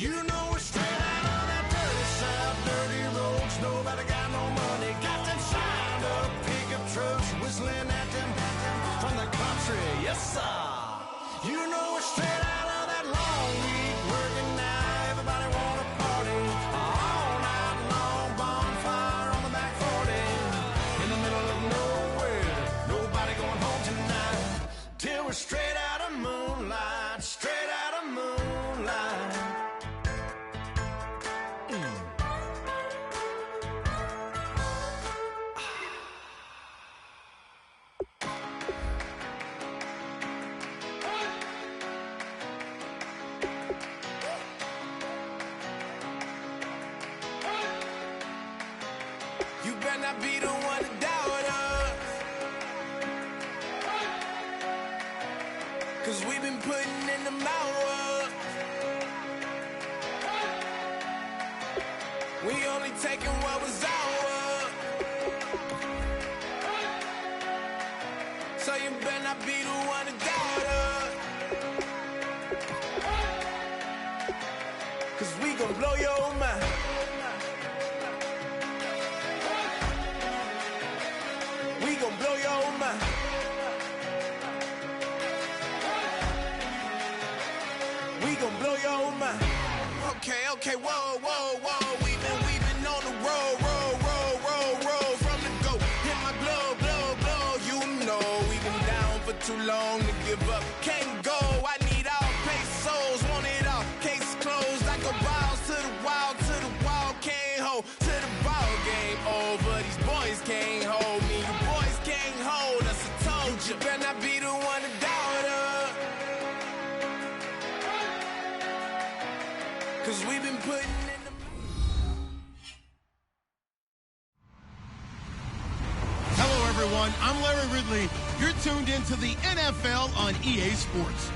You know we're straight out of that dirty south, dirty roads. Nobody got no money. Got them signed up pickup trucks whistling at them from the country. Yes, sir. You know we're straight out of that long week working now. Everybody wanna party all night long. Bonfire on the back 40 in the middle of nowhere. Nobody going home tonight till we're straight out of moonlight. Straight out of moonlight. You better not be the one to doubt us, 'cause we've been putting in the hours. We only taking what was ours. So you better not be the one to doubt us, 'cause we gon' blow your mind. We gon' blow your mind. We gon' blow your mind. Okay, whoa, whoa, whoa. We've been on the road, roll from the go. Hit my blow. You know we've been down for too long to give up. Can't go. I need all pesos, want it all. Case closed. I go wild to the wild, can't hold to the ball game over. These boys can't hold me. You boys can't hold us. I told you. Better not be the one to doubt us, 'cause we've been putting in the... Hello, everyone. I'm Larry Ridley. You're tuned into the NFL on EA Sports.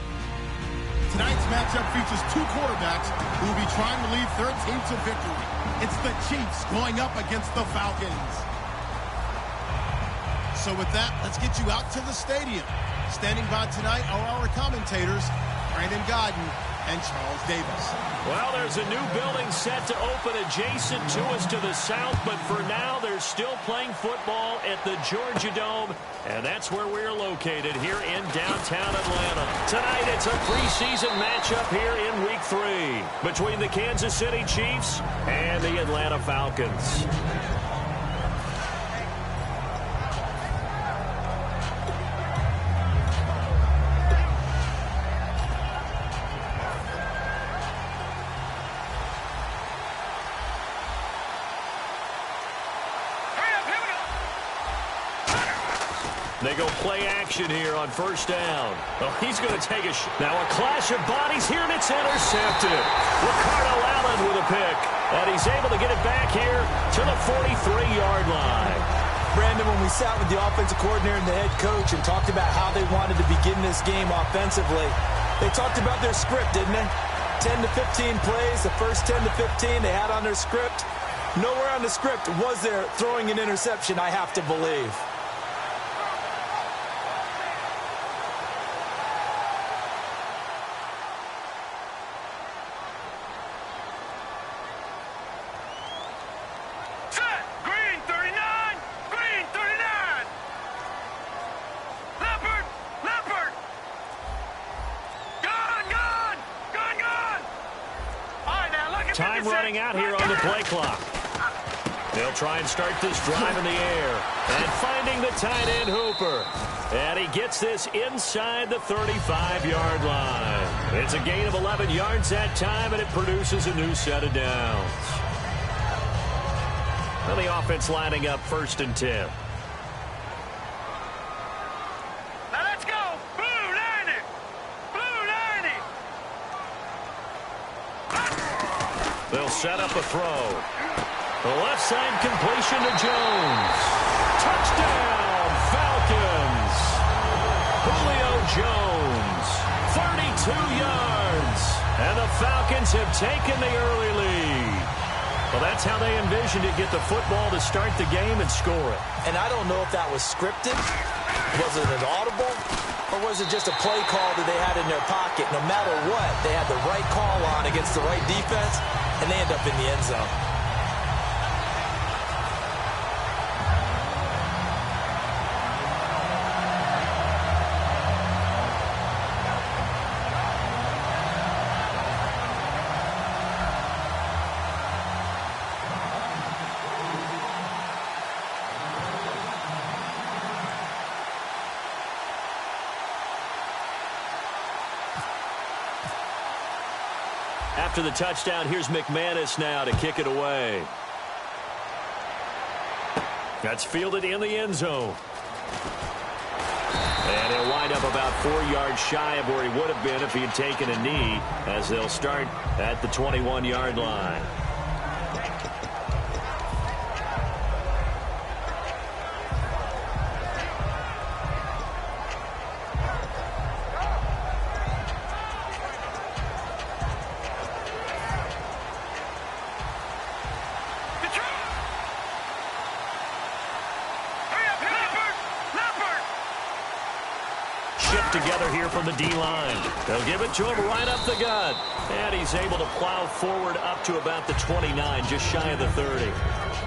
Tonight's matchup features two quarterbacks who will be trying to lead their team to victory. It's the Chiefs going up against the Falcons. So with that, let's get you out to the stadium. Standing by tonight are our commentators, Brandon Godden and Charles Davis. Well, there's a new building set to open adjacent to us to the south, but for now, they're still playing football at the Georgia Dome, and that's where we're located here in downtown Atlanta. Tonight, it's a preseason matchup here in Week 3 between the Kansas City Chiefs and the Atlanta Falcons. They go play action here on first down. Oh, he's going to take a shot. Now a clash of bodies here, and it's intercepted. Ricardo Allen with a pick. And he's able to get it back here to the 43-yard line. Brandon, when we sat with the offensive coordinator and the head coach and talked about how they wanted to begin this game offensively, they talked about their script, didn't they? 10 to 15 plays, the first 10 to 15 they had on their script. Nowhere on the script was there throwing an interception, I have to believe. Time running out here on the play clock. They'll try and start this drive in the air. And finding the tight end Hooper. And he gets this inside the 35-yard line. It's a gain of 11 yards that time, and it produces a new set of downs. And the offense lining up 1st and 10. They'll set up a throw. The left side completion to Jones. Touchdown, Falcons. Julio Jones, 32 yards. And the Falcons have taken the early lead. Well, that's how they envisioned to get the football to start the game and score it. And I don't know if that was scripted. Was it an audible? Or was it just a play call that they had in their pocket? No matter what, they had the right call on against the right defense, and they end up in the end zone. After the touchdown, here's McManus now to kick it away. That's fielded in the end zone. And he'll wind up about 4 yards shy of where he would have been if he had taken a knee, as they'll start at the 21-yard line. Together here from the D-line. They'll give it to him right up the gut. And he's able to plow forward up to about the 29, just shy of the 30.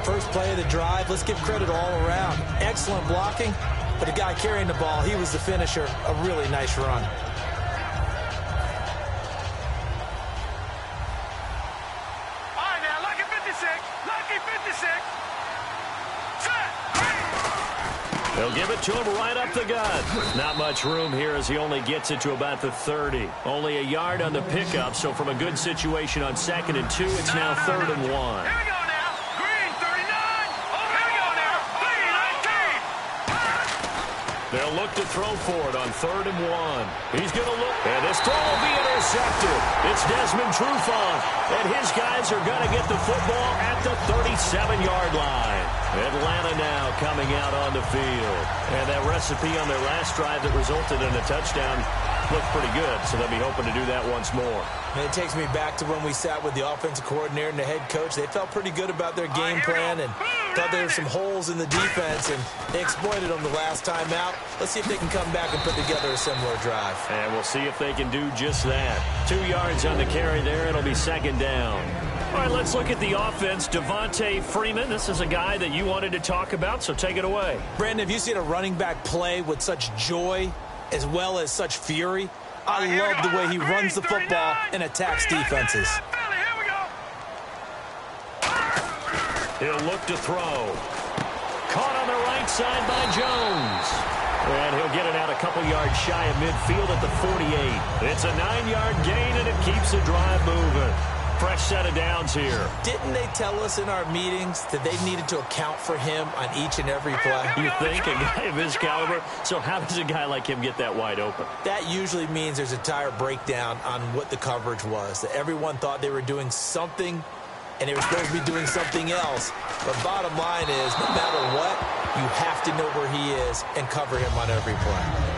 First play of the drive, let's give credit all around. Excellent blocking, but the guy carrying the ball, he was the finisher. A really nice run. All right, now, lucky 56. Lucky 56. They'll give it to him right up the gut. Not much room here as he only gets it to about the 30. Only a yard on the pickup, so from a good situation on 2nd and 2, it's now 3rd and 1. Here we go now. Green, 39. Over here we go now. Green, 19. They'll look to throw for it on 3rd and 1. He's going to look, and this throw will be intercepted. It's Desmond Trufant, and his guys are going to get the football at the 37-yard line. Atlanta now coming out on the field. And that recipe on their last drive that resulted in a touchdown looked pretty good, so they'll be hoping to do that once more. And it takes me back to when we sat with the offensive coordinator and the head coach. They felt pretty good about their game plan and thought there were some holes in the defense, and they exploited them the last time out. Let's see if they can come back and put together a similar drive. And we'll see if they can do just that. 2 yards on the carry there. It'll be 2nd down. All right, let's look at the offense. Devontae Freeman, this is a guy that you wanted to talk about, so take it away. Brandon, have you seen a running back play with such joy as well as such fury? I love the way he runs the football and attacks defenses. He'll look to throw. Caught on the right side by Jones. And he'll get it out a couple yards shy of midfield at the 48. It's a 9-yard gain, and it keeps the drive moving. Fresh set of downs here. Didn't they tell us in our meetings that they needed to account for him on each and every play? You think, a guy of his caliber? So how does a guy like him get that wide open? That usually means there's a tire breakdown on what the coverage was. That everyone thought they were doing something, and they were supposed to be doing something else. But bottom line is, no matter what, you have to know where he is and cover him on every play.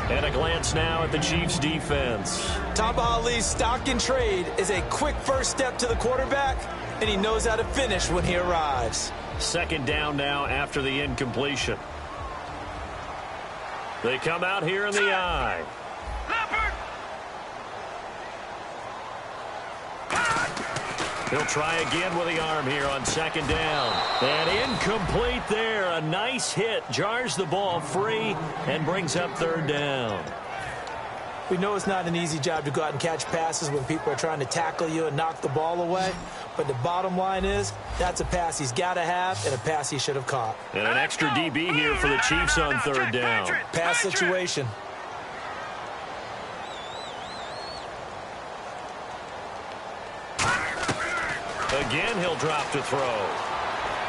And a glance now at the Chiefs' defense. Tom Ali's stock and trade is a quick first step to the quarterback, and he knows how to finish when he arrives. 2nd down now after the incompletion. They come out here in the eye. He'll try again with the arm here on 2nd down. And incomplete there. A nice hit. Jars the ball free and brings up 3rd down. We know it's not an easy job to go out and catch passes when people are trying to tackle you and knock the ball away. But the bottom line is, that's a pass he's got to have and a pass he should have caught. And an extra DB here for the Chiefs on 3rd down. Pass situation. Again, he'll drop to throw.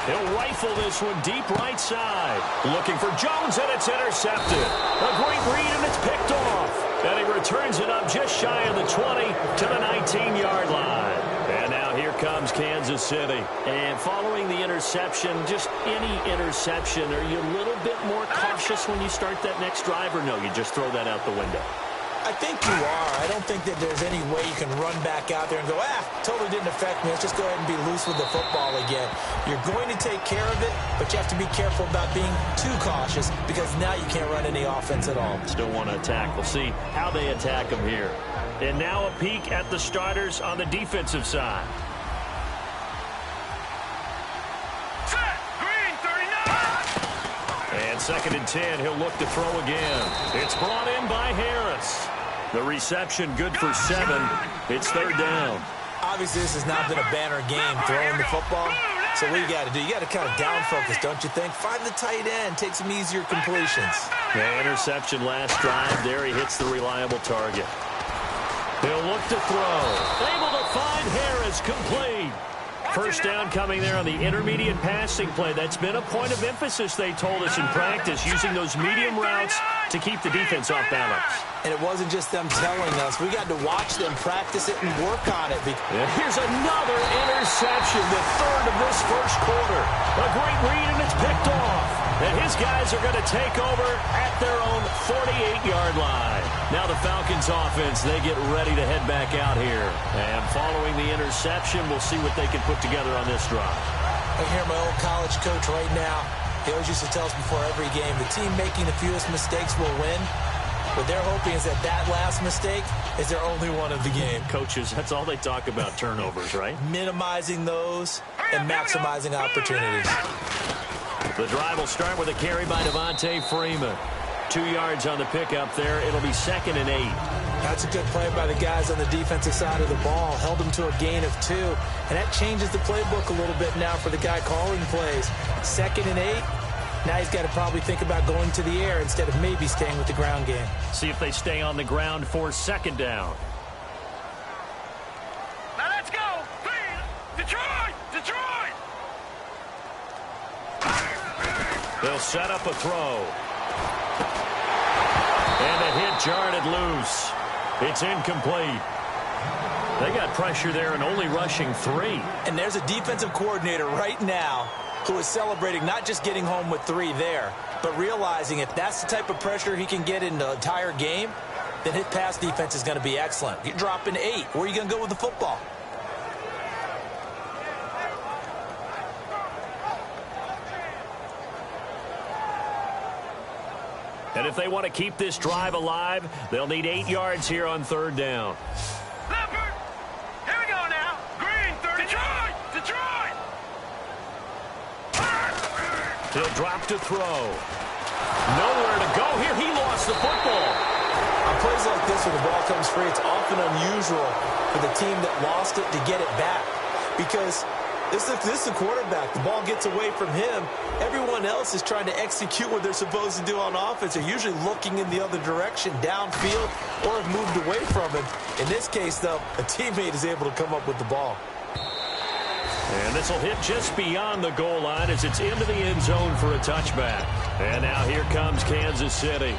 He'll rifle this one deep right side. Looking for Jones, and it's intercepted. A great read, and it's picked off. And he returns it up just shy of the 20 to the 19-yard line. And now here comes Kansas City. And following the interception, just any interception, are you a little bit more cautious when you start that next drive, or no, you just throw that out the window? I think you are. I don't think that there's any way you can run back out there and go, totally didn't affect me. Let's just go ahead and be loose with the football again. You're going to take care of it, but you have to be careful about being too cautious because now you can't run any offense at all. Still want to attack. We'll see how they attack them here. And now a peek at the starters on the defensive side. Set, green, 39. And 2nd and 10, he'll look to throw again. It's brought in by Harris. The reception good for 7. It's 3rd down. Obviously, this has not been a banner game throwing the football. So what you got to do, you got to kind of down focus, don't you think? Find the tight end, take some easier completions. The interception last drive. There he hits the reliable target. He'll look to throw. Able to find Harris, complete. First down coming there on the intermediate passing play. That's been a point of emphasis, they told us in practice, using those medium routes to keep the defense off balance. And it wasn't just them telling us. We got to watch them practice it and work on it. Yeah, here's another interception, the 3rd of this first quarter. A great read, and it's picked off. And his guys are going to take over at their own 48-yard line. Now the Falcons offense, they get ready to head back out here. And following the interception, we'll see what they can put together on this drive. I hear my old college coach right now. He always used to tell us before every game, the team making the fewest mistakes will win. What they're hoping is that last mistake is their only one of the game. Coaches, that's all they talk about, turnovers, right? Minimizing those and maximizing opportunities. The drive will start with a carry by Devontae Freeman. 2 yards on the pickup there. It'll be 2nd and 8. That's a good play by the guys on the defensive side of the ball. Held them to a gain of 2. And that changes the playbook a little bit now for the guy calling plays. 2nd and 8. Now he's got to probably think about going to the air instead of maybe staying with the ground game. See if they stay on the ground for 2nd down. Now let's go. Detroit! Detroit! They'll set up a throw. And a hit jarred it loose. It's incomplete. They got pressure there and only rushing 3. And there's a defensive coordinator right now who is celebrating not just getting home with 3 there, but realizing if that's the type of pressure he can get in the entire game, then his pass defense is going to be excellent. You're dropping 8. Where are you going to go with the football? And if they want to keep this drive alive, they'll need 8 yards here on 3rd down. Leopard! Here we go now. Green, 30. Detroit! Detroit! He'll drop to throw. Nowhere to go here. He lost the football. On plays like this where the ball comes free, it's often unusual for the team that lost it to get it back. Because this is the quarterback. The ball gets away from him. Everyone else is trying to execute what they're supposed to do on offense. They're usually looking in the other direction, downfield, or have moved away from him. In this case, though, a teammate is able to come up with the ball. And this will hit just beyond the goal line as it's into the end zone for a touchback. And now here comes Kansas City.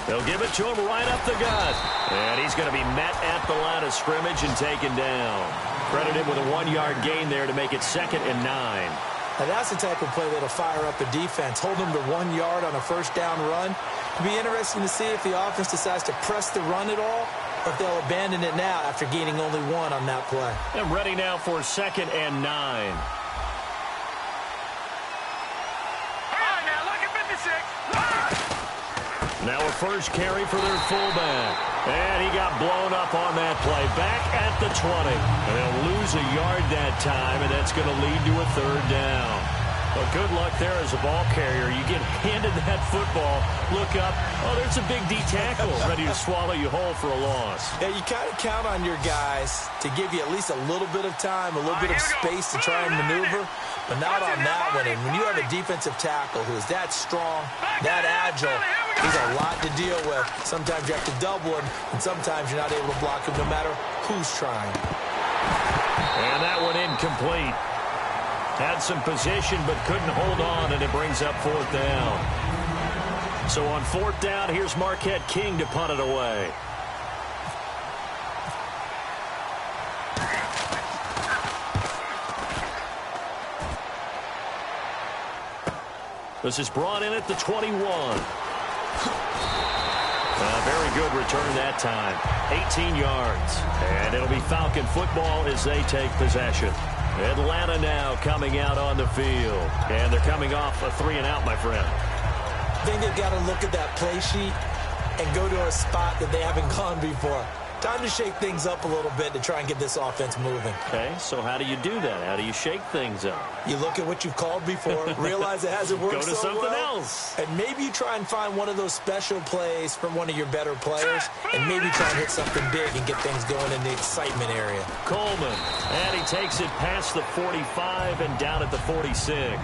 They'll give it to him right up the gut. And he's going to be met at the line of scrimmage and taken down. Credited with a 1-yard gain there to make it 2nd and 9. Now that's the type of play that'll fire up a defense. Hold them to 1 yard on a first down run. It'll be interesting to see if the offense decides to press the run at all, or if they'll abandon it now after gaining only 1 on that play. And ready now for 2nd and 9. Now a first carry for their fullback. And he got blown up on that play. Back at the 20. And they'll lose a yard that time, and that's going to lead to a 3rd down. But good luck there as a ball carrier. You get handed that football, look up, oh, there's a big D tackle ready to swallow you whole for a loss. Yeah, you kind of count on your guys to give you at least a little bit of time, a little bit of space to try and maneuver, but not on that one. And when you have a defensive tackle who is that strong, that agile, there's a lot to deal with. Sometimes you have to double him, and sometimes you're not able to block him no matter who's trying. And that one incomplete. Had some position but couldn't hold on, and it brings up 4th down. So on 4th down, here's Marquette King to punt it away. This is brought in at the 21. Very good return that time. 18 yards. And it'll be Falcon football as they take possession. Atlanta now coming out on the field. And they're coming off a 3-and-out, my friend. I think they've got to look at that play sheet and go to a spot that they haven't gone before. Time to shake things up a little bit to try and get this offense moving. Okay, so how do you do that? How do you shake things up? You look at what you've called before, realize it hasn't worked Go to so something well, else. and maybe you try and find one of those special plays from one of your better players, and maybe try and hit something big and get things going in the excitement area. Coleman, and he takes it past the 45 and down at the 46.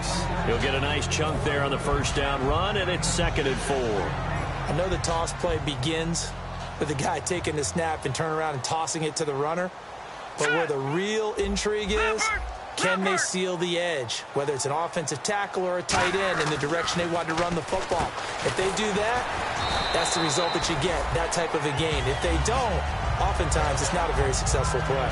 He'll get a nice chunk there on the first down run, and it's 2nd and 4. I know the toss play begins with the guy taking the snap and turning around and tossing it to the runner. But where the real intrigue is, can they seal the edge? Whether it's an offensive tackle or a tight end in the direction they want to run the football. If they do that, that's the result that you get, that type of a gain. If they don't, oftentimes it's not a very successful play.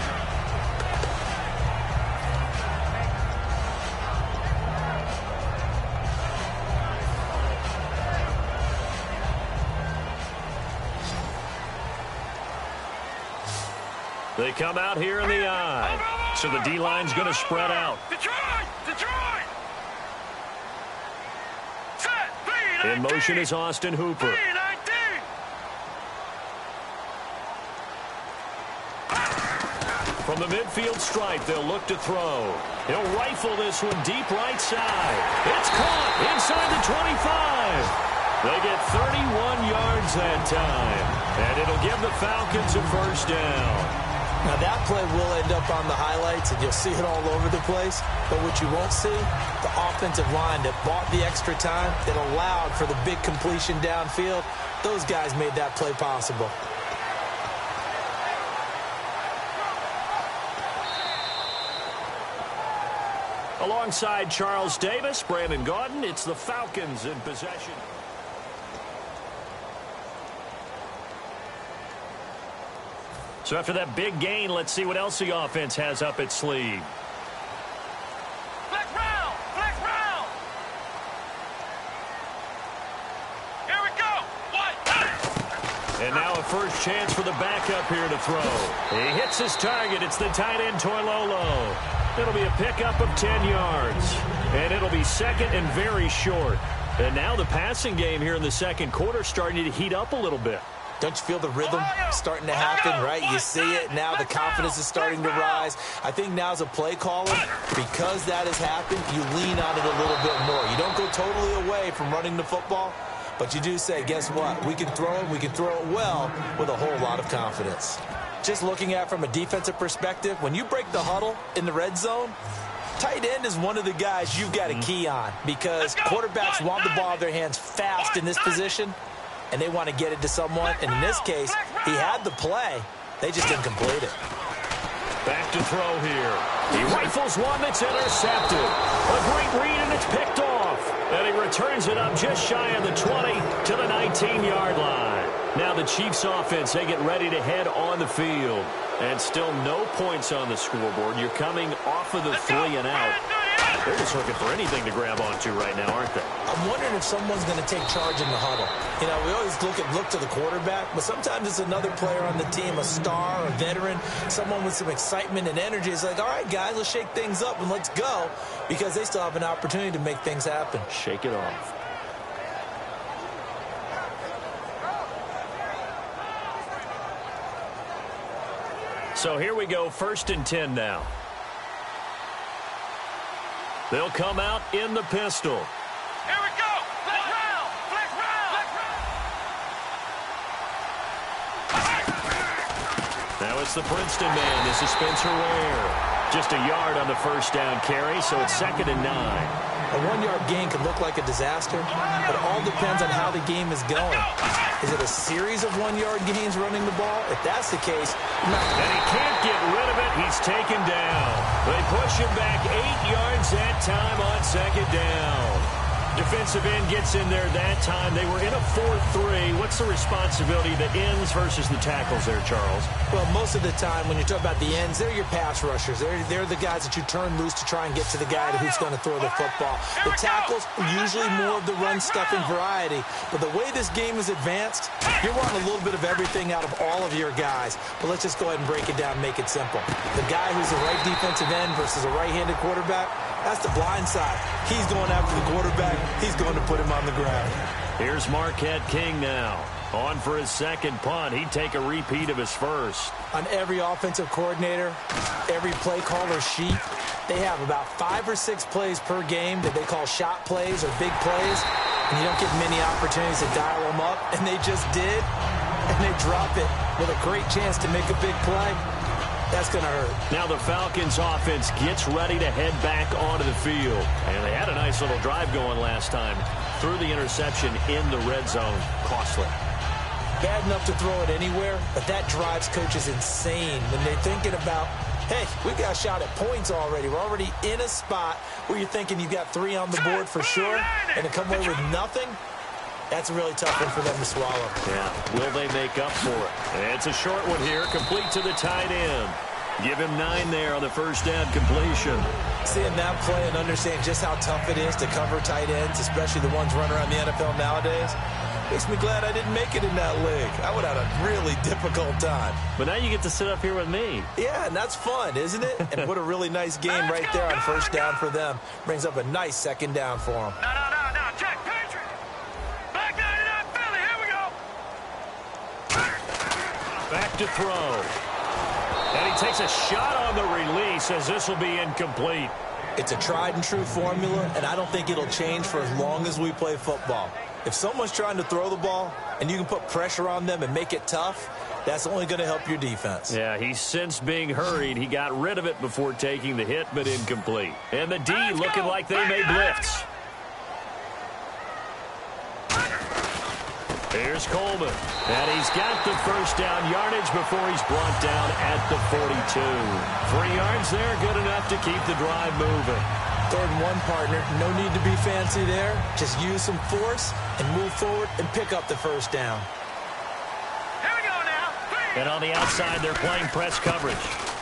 They come out here in the eye. So the D-line's going to spread out. In motion is Austin Hooper. From the midfield stripe, they'll look to throw. He'll rifle this one deep right side. It's caught inside the 25. They get 31 yards that time. And it'll give the Falcons a first down. Now, that play will end up on the highlights, and you'll see it all over the place. But what you won't see, the offensive line that bought the extra time, that allowed for the big completion downfield, those guys made that play possible. Alongside Charles Davis, Brandon Gaudin, it's the Falcons in possession. So after that big gain, let's see what else the offense has up its sleeve. Flex round! Flex round! Here we go! And now a first chance for the backup here to throw. He hits his target. It's the tight end, Toilolo. It'll be a pickup of 10 yards. And it'll be 2nd and very short. And now the passing game here in the second quarter starting to heat up a little bit. Don't you feel the rhythm starting to happen, right? You see it now. The confidence is starting to rise. I think now as a play caller, because that has happened, you lean on it a little bit more. You don't go totally away from running the football, but you do say, guess what? We can throw it. We can throw it well with a whole lot of confidence. Just looking at it from a defensive perspective, when you break the huddle in the red zone, tight end is one of the guys you've got to key on because quarterbacks want the ball in their hands fast in this position. And they want to get it to someone. And in this case, he had the play. They just didn't complete it. Back to throw here. He rifles one that's intercepted. A great read, and it's picked off. And he returns it up just shy of the 20 to the 19-yard line. Now the Chiefs offense, they get ready to head on the field. And still no points on the scoreboard. You're coming off of the 3-and-out. They're just looking for anything to grab onto right now, aren't they? I'm wondering if someone's going to take charge in the huddle. You know, we always look to the quarterback, but sometimes it's another player on the team, a star, a veteran, someone with some excitement and energy. It's like, all right, guys, let's shake things up and let's go because they still have an opportunity to make things happen. Shake it off. So here we go, 1st and 10 now. They'll come out in the pistol. Here we go! Flex round! Flex round! Flex round! Now it's the Princeton man. This is Spencer Ware. Just a yard on the first down carry, so it's 2nd and 9. A 1-yard gain can look like a disaster, but it all depends on how the game is going. Is it a series of 1-yard gains running the ball? If that's the case, and he can't get rid of it. He's taken down. They push him back 8 yards that time on 2nd down. Defensive end gets in there that time. They were in a 4-3. What's the responsibility, the ends versus the tackles there, Charles? Well, most of the time when you talk about the ends, they're your pass rushers. They're the guys that you turn loose to try and get to the guy who's going to throw the football. The tackles are usually more of the run-stuffing variety. But the way this game is advanced, you're wanting a little bit of everything out of all of your guys. But let's just go ahead and break it down and make it simple. The guy who's the right defensive end versus a right-handed quarterback, that's the blind side. He's going after the quarterback. He's going to put him on the ground. Here's Marquette King now. On for his second punt. He'd take a repeat of his first. On every offensive coordinator, every play caller sheet, they have about 5 or 6 plays per game that they call shot plays or big plays. And you don't get many opportunities to dial them up. And they just did. And they drop it with a great chance to make a big play. That's going to hurt. Now the Falcons offense gets ready to head back onto the field. And they had a nice little drive going last time. Threw the interception in the red zone. Costly. Bad enough to throw it anywhere, but that drives coaches insane when they're thinking about, hey, we got a shot at points already. We're already in a spot where you're thinking you got 3 on the board for sure, and to come away with nothing, that's a really tough one for them to swallow. Yeah, will they make up for it? It's a short one here, complete to the tight end. Give him 9 there on the first down completion. Seeing that play and understanding just how tough it is to cover tight ends, especially the ones running around the NFL nowadays, makes me glad I didn't make it in that league. I would have had a really difficult time. But now you get to sit up here with me. Yeah, and that's fun, isn't it? And what a really nice game right there on first down for them. Brings up a nice second down for them. No. Check, Patriot. Back 99 Philly. Here we go. Back to throw. And he takes a shot on the release as this will be incomplete. It's a tried-and-true formula, and I don't think it'll change for as long as we play football. If someone's trying to throw the ball and you can put pressure on them and make it tough, that's only going to help your defense. Yeah, he's since being hurried. He got rid of it before taking the hit, but incomplete. And the D looking like they may blitz. Here's Coleman. And he's got the first down yardage before he's brought down at the 42. 3 yards there, good enough to keep the drive moving. 3rd and 1, partner. No need to be fancy there. Just use some force and move forward and pick up the first down. Here we go now. And on the outside, they're playing press coverage.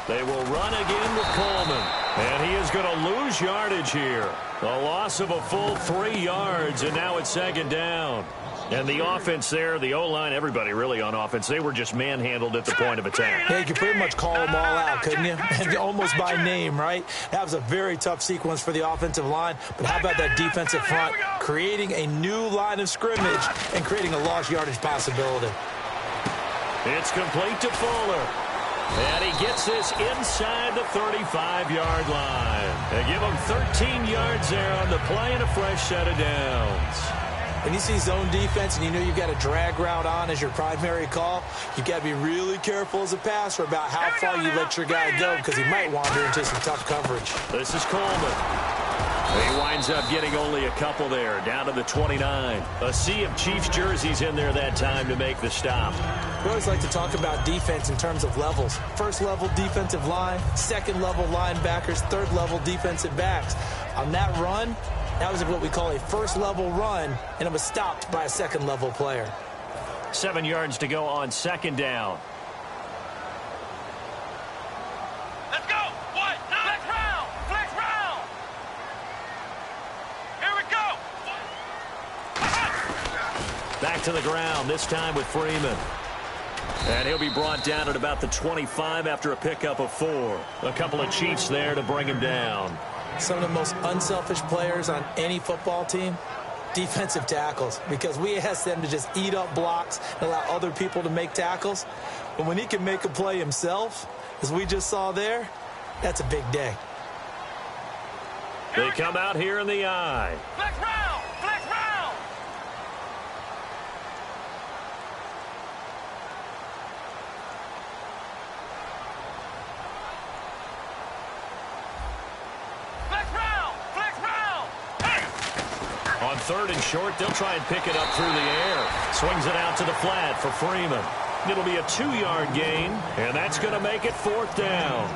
They will run again with Coleman. And he is going to lose yardage here. A loss of a full 3 yards, and now it's second down. And the offense there, the O-line, everybody really on offense, they were just manhandled at the point of attack. Yeah, you could pretty much call them all out, couldn't you? And almost by name, right? That was a very tough sequence for the offensive line. But how about that defensive front creating a new line of scrimmage and creating a lost yardage possibility? It's complete to Fuller. And he gets this inside the 35-yard line. They give him 13 yards there on the play and a fresh set of downs. When you see zone defense and you know you've got a drag route on as your primary call, you've got to be really careful as a passer about how far you let your guy go because he might wander into some tough coverage. This is Coleman. He winds up getting only a couple there, down to the 29. A sea of Chiefs jerseys in there that time to make the stop. We always like to talk about defense in terms of levels. 1st level defensive line, 2nd level linebackers, 3rd level defensive backs. On that run, that was what we call a 1st level run, and it was stopped by a 2nd level player. 7 yards to go on second down. Let's go. What? Flex round. Flex round. Here we go. Back to the ground, this time with Freeman. And he'll be brought down at about the 25 after a pickup of 4. A couple of Chiefs there to bring him down. Some of the most unselfish players on any football team, defensive tackles, because we ask them to just eat up blocks and allow other people to make tackles. But when he can make a play himself, as we just saw there, that's a big day. They come out here in the eye. Flex round. Flex round. Flex round. Flex round. Hey. On 3rd and short, they'll try and pick it up through the air. Swings it out to the flat for Freeman. It'll be a 2-yard gain, and that's going to make it 4th down.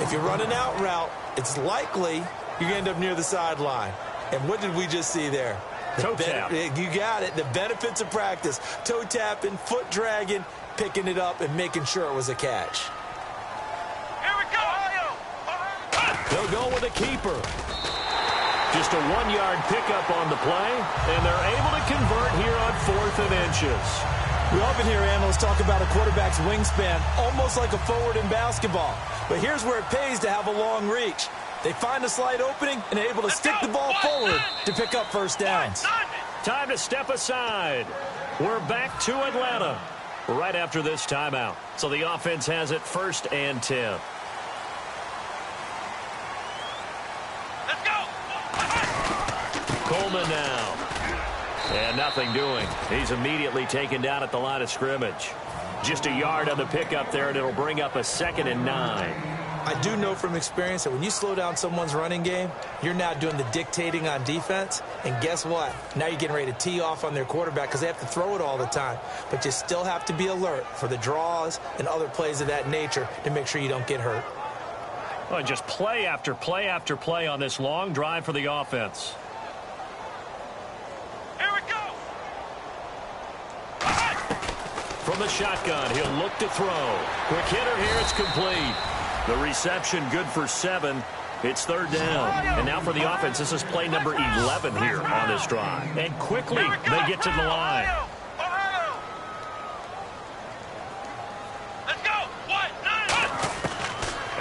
If you run an out route, it's likely you're going to end up near the sideline. And what did we just see there? Toe tap. You got it. The benefits of practice. Toe tapping, foot dragging, picking it up, and making sure it was a catch. Here we go. They'll go with a keeper. Just a 1-yard pickup on the play, and they're able to convert here on 4th and inches. We often hear analysts talk about a quarterback's wingspan, almost like a forward in basketball. But here's where it pays to have a long reach. They find a slight opening and are able to stick the ball forward to pick up first downs. Time to step aside. We're back to Atlanta right after this timeout. So the offense has it 1st and 10. Let's go. Coleman now. And nothing doing. He's immediately taken down at the line of scrimmage. Just a yard on the pickup there, and it'll bring up a 2nd and 9. I do know from experience that when you slow down someone's running game, you're now doing the dictating on defense. And guess what? Now you're getting ready to tee off on their quarterback because they have to throw it all the time. But you still have to be alert for the draws and other plays of that nature to make sure you don't get hurt. Well, just play after play after play on this long drive for the offense. Here we go. From the shotgun, he'll look to throw. Quick hitter here, it's complete. The reception good for 7. It's 3rd down. And now for the offense, this is play number 11 here on this drive. And quickly, they get to the line. Let's go. 1, 9.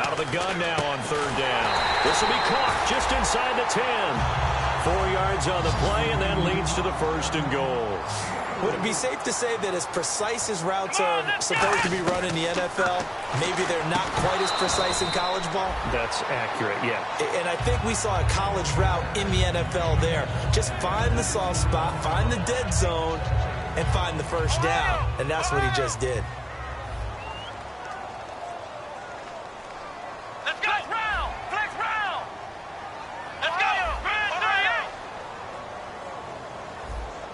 Out of the gun now on 3rd down. This will be caught just inside the 10. 4 yards on the play, and that leads to the 1st and goal. Would it be safe to say that as precise as routes are supposed to be run in the NFL, maybe they're not quite as precise in college ball? That's accurate, yeah. And I think we saw a college route in the NFL there. Just find the soft spot, find the dead zone, and find the first down. And that's what he just did. Let's go. Flex round. Flex round. Let's go. Flex round.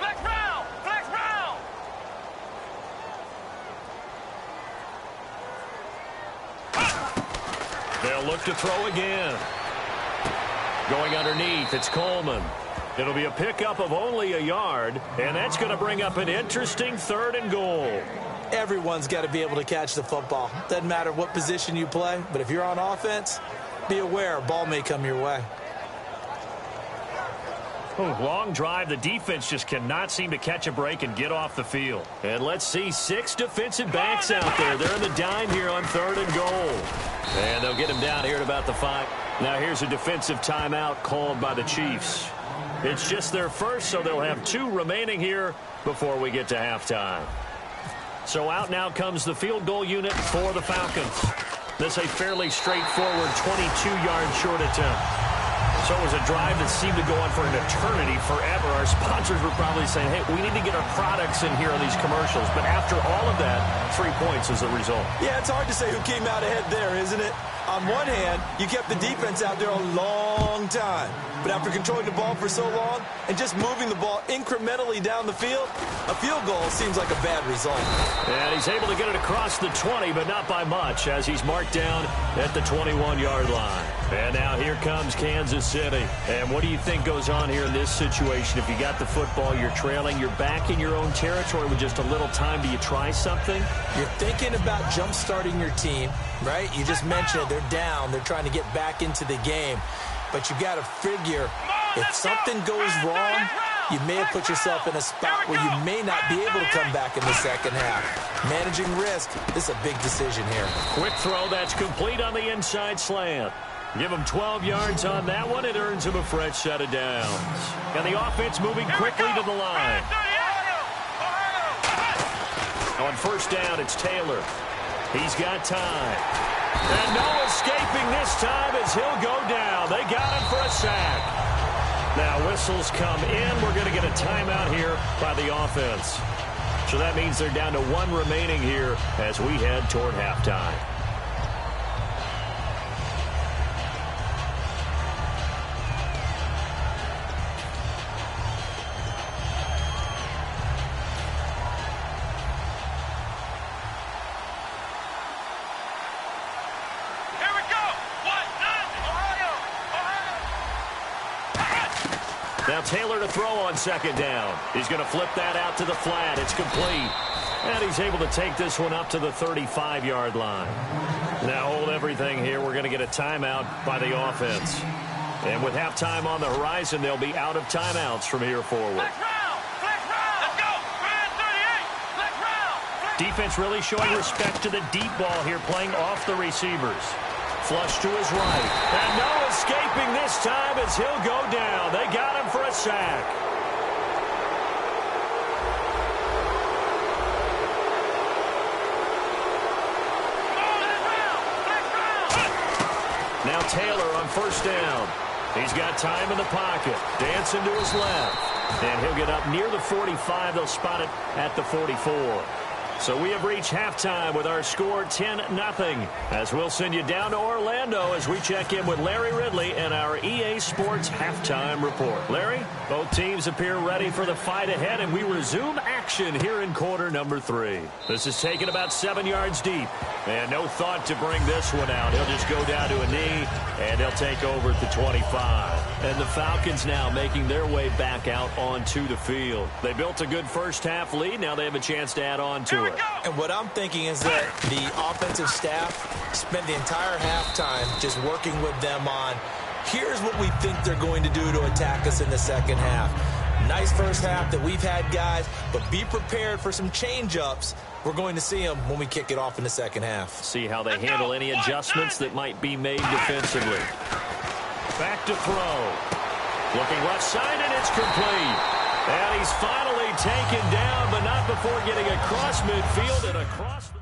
Flex round. They'll look to throw again. Going underneath, it's Coleman. It'll be a pickup of only a yard, and that's going to bring up an interesting 3rd and goal. Everyone's got to be able to catch the football. Doesn't matter what position you play, but if you're on offense, be aware a ball may come your way. Long drive. The defense just cannot seem to catch a break and get off the field. And let's see 6 defensive backs out there. They're in the dime here on 3rd and goal. And they'll get him down here at about the 5. Now here's a defensive timeout called by the Chiefs. It's just their first, so they'll have 2 remaining here before we get to halftime. So out now comes the field goal unit for the Falcons. This a fairly straightforward 22-yard short attempt. So it was a drive that seemed to go on for an eternity, forever. Our sponsors were probably saying, hey, we need to get our products in here on these commercials. But after all of that, 3 points is the result. Yeah, it's hard to say who came out ahead there, isn't it? On one hand, you kept the defense out there a long time. But after controlling the ball for so long and just moving the ball incrementally down the field, a field goal seems like a bad result. And he's able to get it across the 20, but not by much, as he's marked down at the 21-yard line. And now here comes Kansas City. And what do you think goes on here in this situation? If you got the football, you're trailing, you're back in your own territory with just a little time. Do you try something? You're thinking about jump-starting your team, right? You just mentioned it. They're down. They're trying to get back into the game. But you got to figure, if something goes wrong, you may have put yourself in a spot where you may not be able to come back in the second half. Managing risk, this is a big decision here. Quick throw, that's complete on the inside slant. Give him 12 yards on that one. It earns him a fresh set of downs. And the offense moving quickly to the line. On 1st down, it's Taylor. He's got time. And no escaping this time as he'll go down. They got him for a sack. Now whistles come in. We're going to get a timeout here by the offense. So that means they're down to 1 remaining here as we head toward halftime. Taylor to throw on second down. He's going to flip that out to the flat. It's complete. And he's able to take this one up to the 35-yard line. Now hold everything here. We're going to get a timeout by the offense. And with halftime on the horizon, they'll be out of timeouts from here forward. Let's go. Defense really showing respect to the deep ball here, playing off the receivers. Flush to his right. And no escaping this time as he'll go down. They got him for a sack. Now Taylor on first down. He's got time in the pocket. Dancing to his left. And he'll get up near the 45. They'll spot it at the 44. So we have reached halftime with our score 10-0. As we'll send you down to Orlando as we check in with Larry Ridley and our EA Sports halftime report. Larry, both teams appear ready for the fight ahead, and we resume action here in quarter number 3. This is taken about 7 yards deep, and no thought to bring this one out. He'll just go down to a knee, and they'll take over at the 25. And the Falcons now making their way back out onto the field. They built a good first-half lead. Now they have a chance to add on to it. And what I'm thinking is that the offensive staff spent the entire halftime just working with them on, here's what we think they're going to do to attack us in the second half. Nice first half that we've had, guys, but be prepared for some change-ups. We're going to see them when we kick it off in the second half. See how they handle any adjustments that might be made defensively. Back to throw. Looking left side, and it's complete. And he's finally taken down, but not before getting across midfield and across the...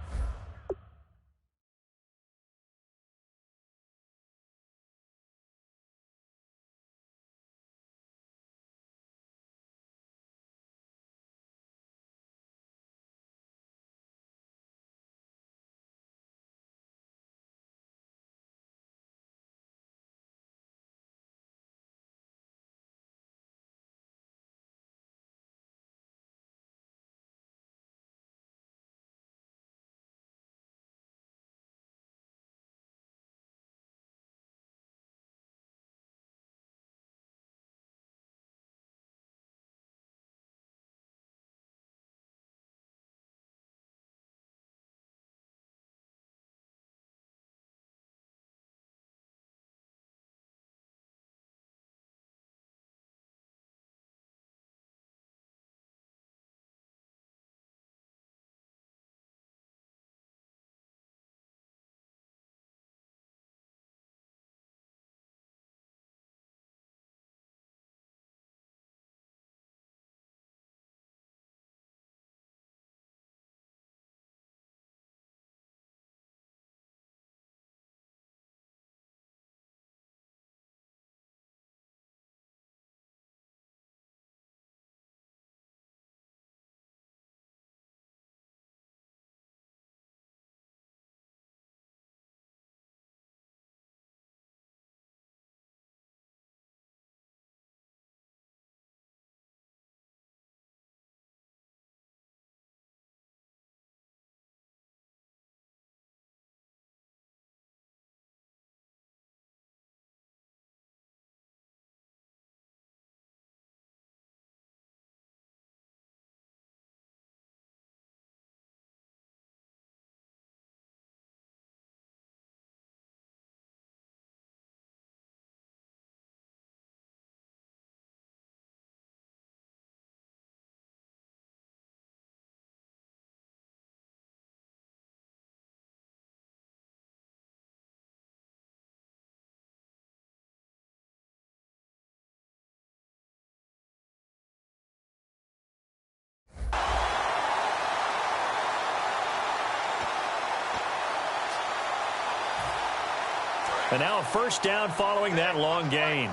And now a first down following that long gain.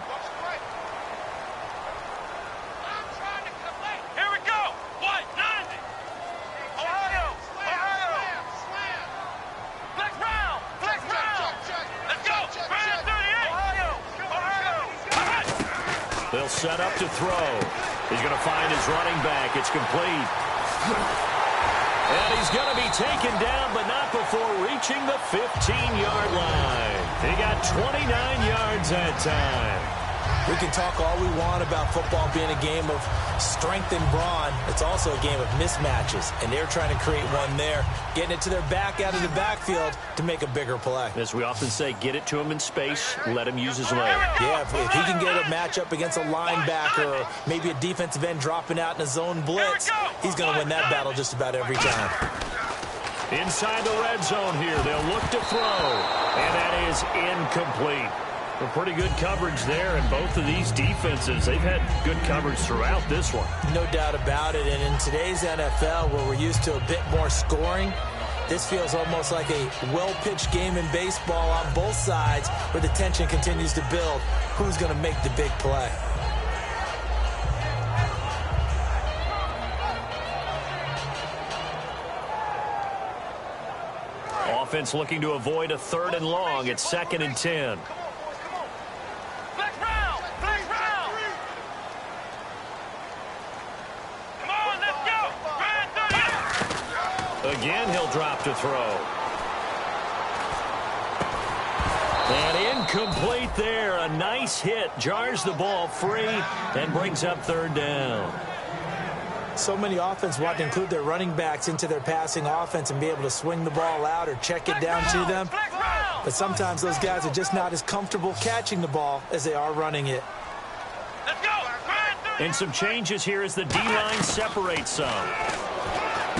Here we go. What? 90. Ohio. Flex round. Let's go. Brand 38. Ohio. They'll set up to throw. He's going to find his running back. It's complete. And he's going to be taken down, but not before reaching the 15-yard line. He got 29 yards that time. We can talk all we want about football being a game of strength and brawn. It's also a game of mismatches, and they're trying to create one there, getting it to their back out of the backfield to make a bigger play. As we often say, get it to him in space, let him use his leg. Yeah, if he can get a matchup against a linebacker or maybe a defensive end dropping out in a zone blitz, he's going to win that battle just about every time. Inside the red zone here, they'll look to throw, and that is incomplete. A pretty good coverage there, and both of these defenses, they've had good coverage throughout this one. No doubt about it, and in today's NFL, where we're used to a bit more scoring, this feels almost like a well-pitched game in baseball on both sides, where the tension continues to build. Who's going to make the big play? Offense looking to avoid a 3rd and long. It's 2nd and 10. Again, he'll drop to throw. And incomplete there. A nice hit. Jars the ball free and brings up 3rd down. So many offense want to include their running backs into their passing offense and be able to swing the ball out or check it down to them. But sometimes those guys are just not as comfortable catching the ball as they are running it. And some changes here as the D-line separates some.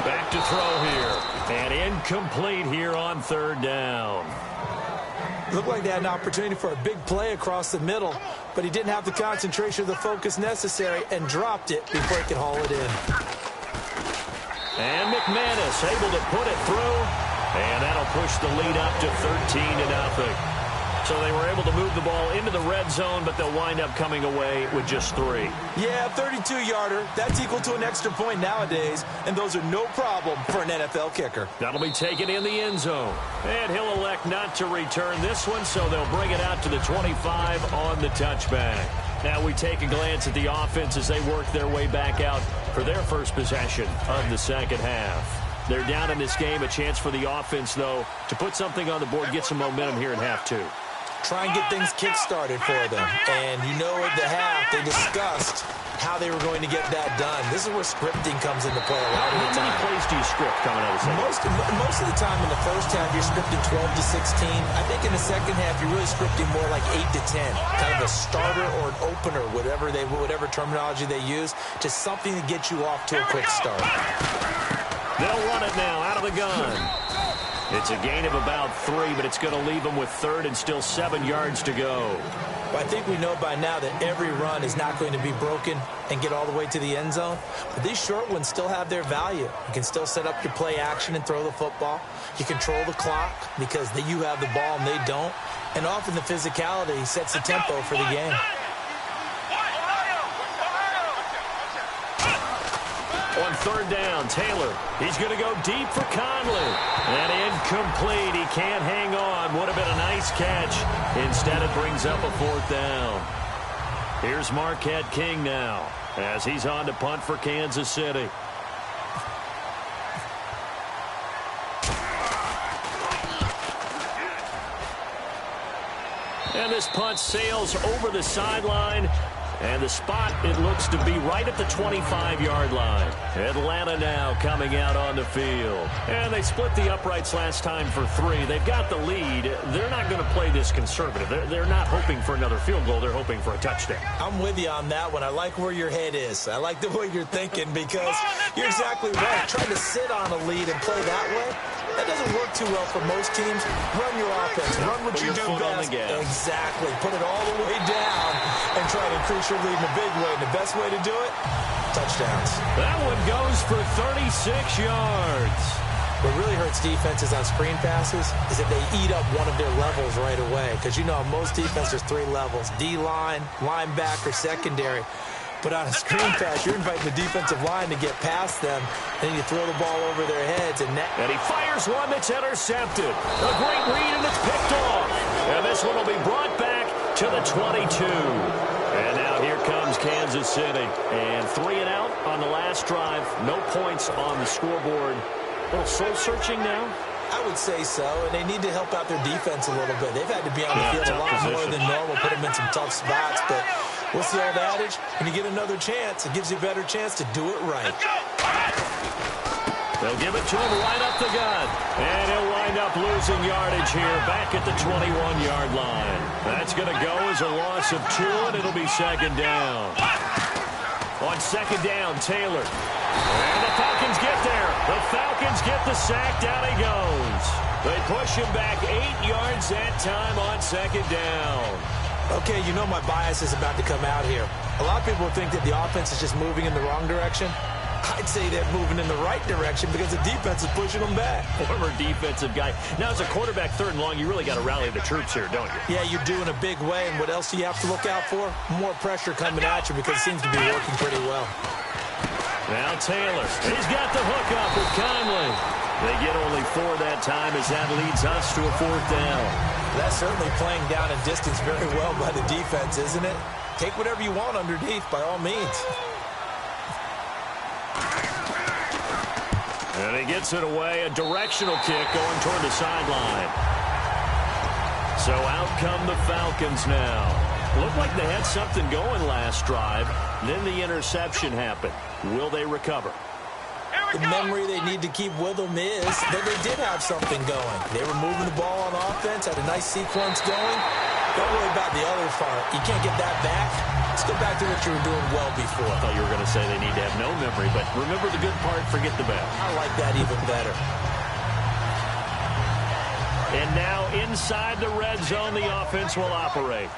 Back to throw here. And incomplete here on 3rd down. Looked like they had an opportunity for a big play across the middle, but he didn't have the concentration or the focus necessary and dropped it before he could haul it in. And McManus able to put it through, and that'll push the lead up to 13-0. So they were able to move the ball into the red zone, but they'll wind up coming away with just 3. Yeah, 32-yarder. That's equal to an extra point nowadays, and those are no problem for an NFL kicker. That'll be taken in the end zone. And he'll elect not to return this one, so they'll bring it out to the 25 on the touchback. Now we take a glance at the offense as they work their way back out for their first possession of the second half. They're down in this game. A chance for the offense, though, to put something on the board, get some momentum here in half 2. Try and get things kick-started for them. And you know at the half, they discussed how they were going to get that done. This is where scripting comes into play a lot of the time. How many plays do you script coming out of the second? Most of the time in the first half, you're scripting 12 to 16. I think in the second half, you're really scripting more like 8 to 10. Kind of a starter or an opener, whatever terminology they use, just something to get you off to a quick start. They'll run it now out of the gun. It's a gain of about 3, but it's going to leave them with 3rd and still 7 yards to go. Well, I think we know by now that every run is not going to be broken and get all the way to the end zone. But these short ones still have their value. You can still set up your play action and throw the football. You control the clock because you have the ball and they don't. And often the physicality sets the tempo for the game. On 3rd down, Taylor. He's going to go deep for Conley. And incomplete. He can't hang on. Would have been a nice catch. Instead, it brings up a 4th down. Here's Marquette King now as he's on to punt for Kansas City. And this punt sails over the sideline. And the spot, it looks to be right at the 25-yard line. Atlanta now coming out on the field. And they split the uprights last time for 3. They've got the lead. They're not going to play this conservative. They're not hoping for another field goal. They're hoping for a touchdown. I'm with you on that one. I like where your head is. I like the way you're thinking because you're exactly right. Trying to sit on a lead and play that way, that doesn't work too well for most teams. Run your offense. Run what you do best. Exactly. Put it all the way down and try to increase your lead in a big way. And the best way to do it, touchdowns. That one goes for 36 yards. What really hurts defenses on screen passes is that they eat up one of their levels right away. Because you know, most defenses, there's 3 levels. D-line, linebacker, secondary. But on a screen pass, you're inviting the defensive line to get past them. Then you throw the ball over their heads. And he fires one that's intercepted. A great read, and it's picked off. And this one will be brought back to the 22. And now here comes Kansas City. And 3 and out on the last drive. No points on the scoreboard. A little soul-searching now? I would say so, and they need to help out their defense a little bit. They've had to be on the field a lot more than normal, put them in some tough spots, but What's the old adage? When you get another chance, it gives you a better chance to do it right. They'll give it to him right up the gut. And he'll wind up losing yardage here back at the 21-yard line. That's going to go as a loss of 2, and it'll be second down. On second down, Taylor. And the Falcons get there. The Falcons get the sack. Down he goes. They push him back 8 yards that time on second down. Okay, you know my bias is about to come out here. A lot of people think that the offense is just moving in the wrong direction. I'd say they're moving in the right direction because the defense is pushing them back. Former defensive guy. Now, as a quarterback, 3rd and long, you really got to rally the troops here, don't you? Yeah, you're doing a big way, and what else do you have to look out for? More pressure coming at you because it seems to be working pretty well. Now Taylor. He's got the hook up with Conley. They get only 4 that time as that leads us to a 4th down. That's certainly playing down in distance very well by the defense, isn't it? Take whatever you want underneath, by all means. And he gets it away, a directional kick going toward the sideline. So out come the Falcons now. Looked like they had something going last drive. Then the interception happened. Will they recover? The memory they need to keep with them is that they did have something going. They were moving the ball on offense, had a nice sequence going. Don't worry about the other part. You can't get that back. Let's go back to what you were doing well before. I thought you were going to say they need to have no memory, but remember the good part, forget the bad. I like that even better. And now inside the red zone, the offense will operate.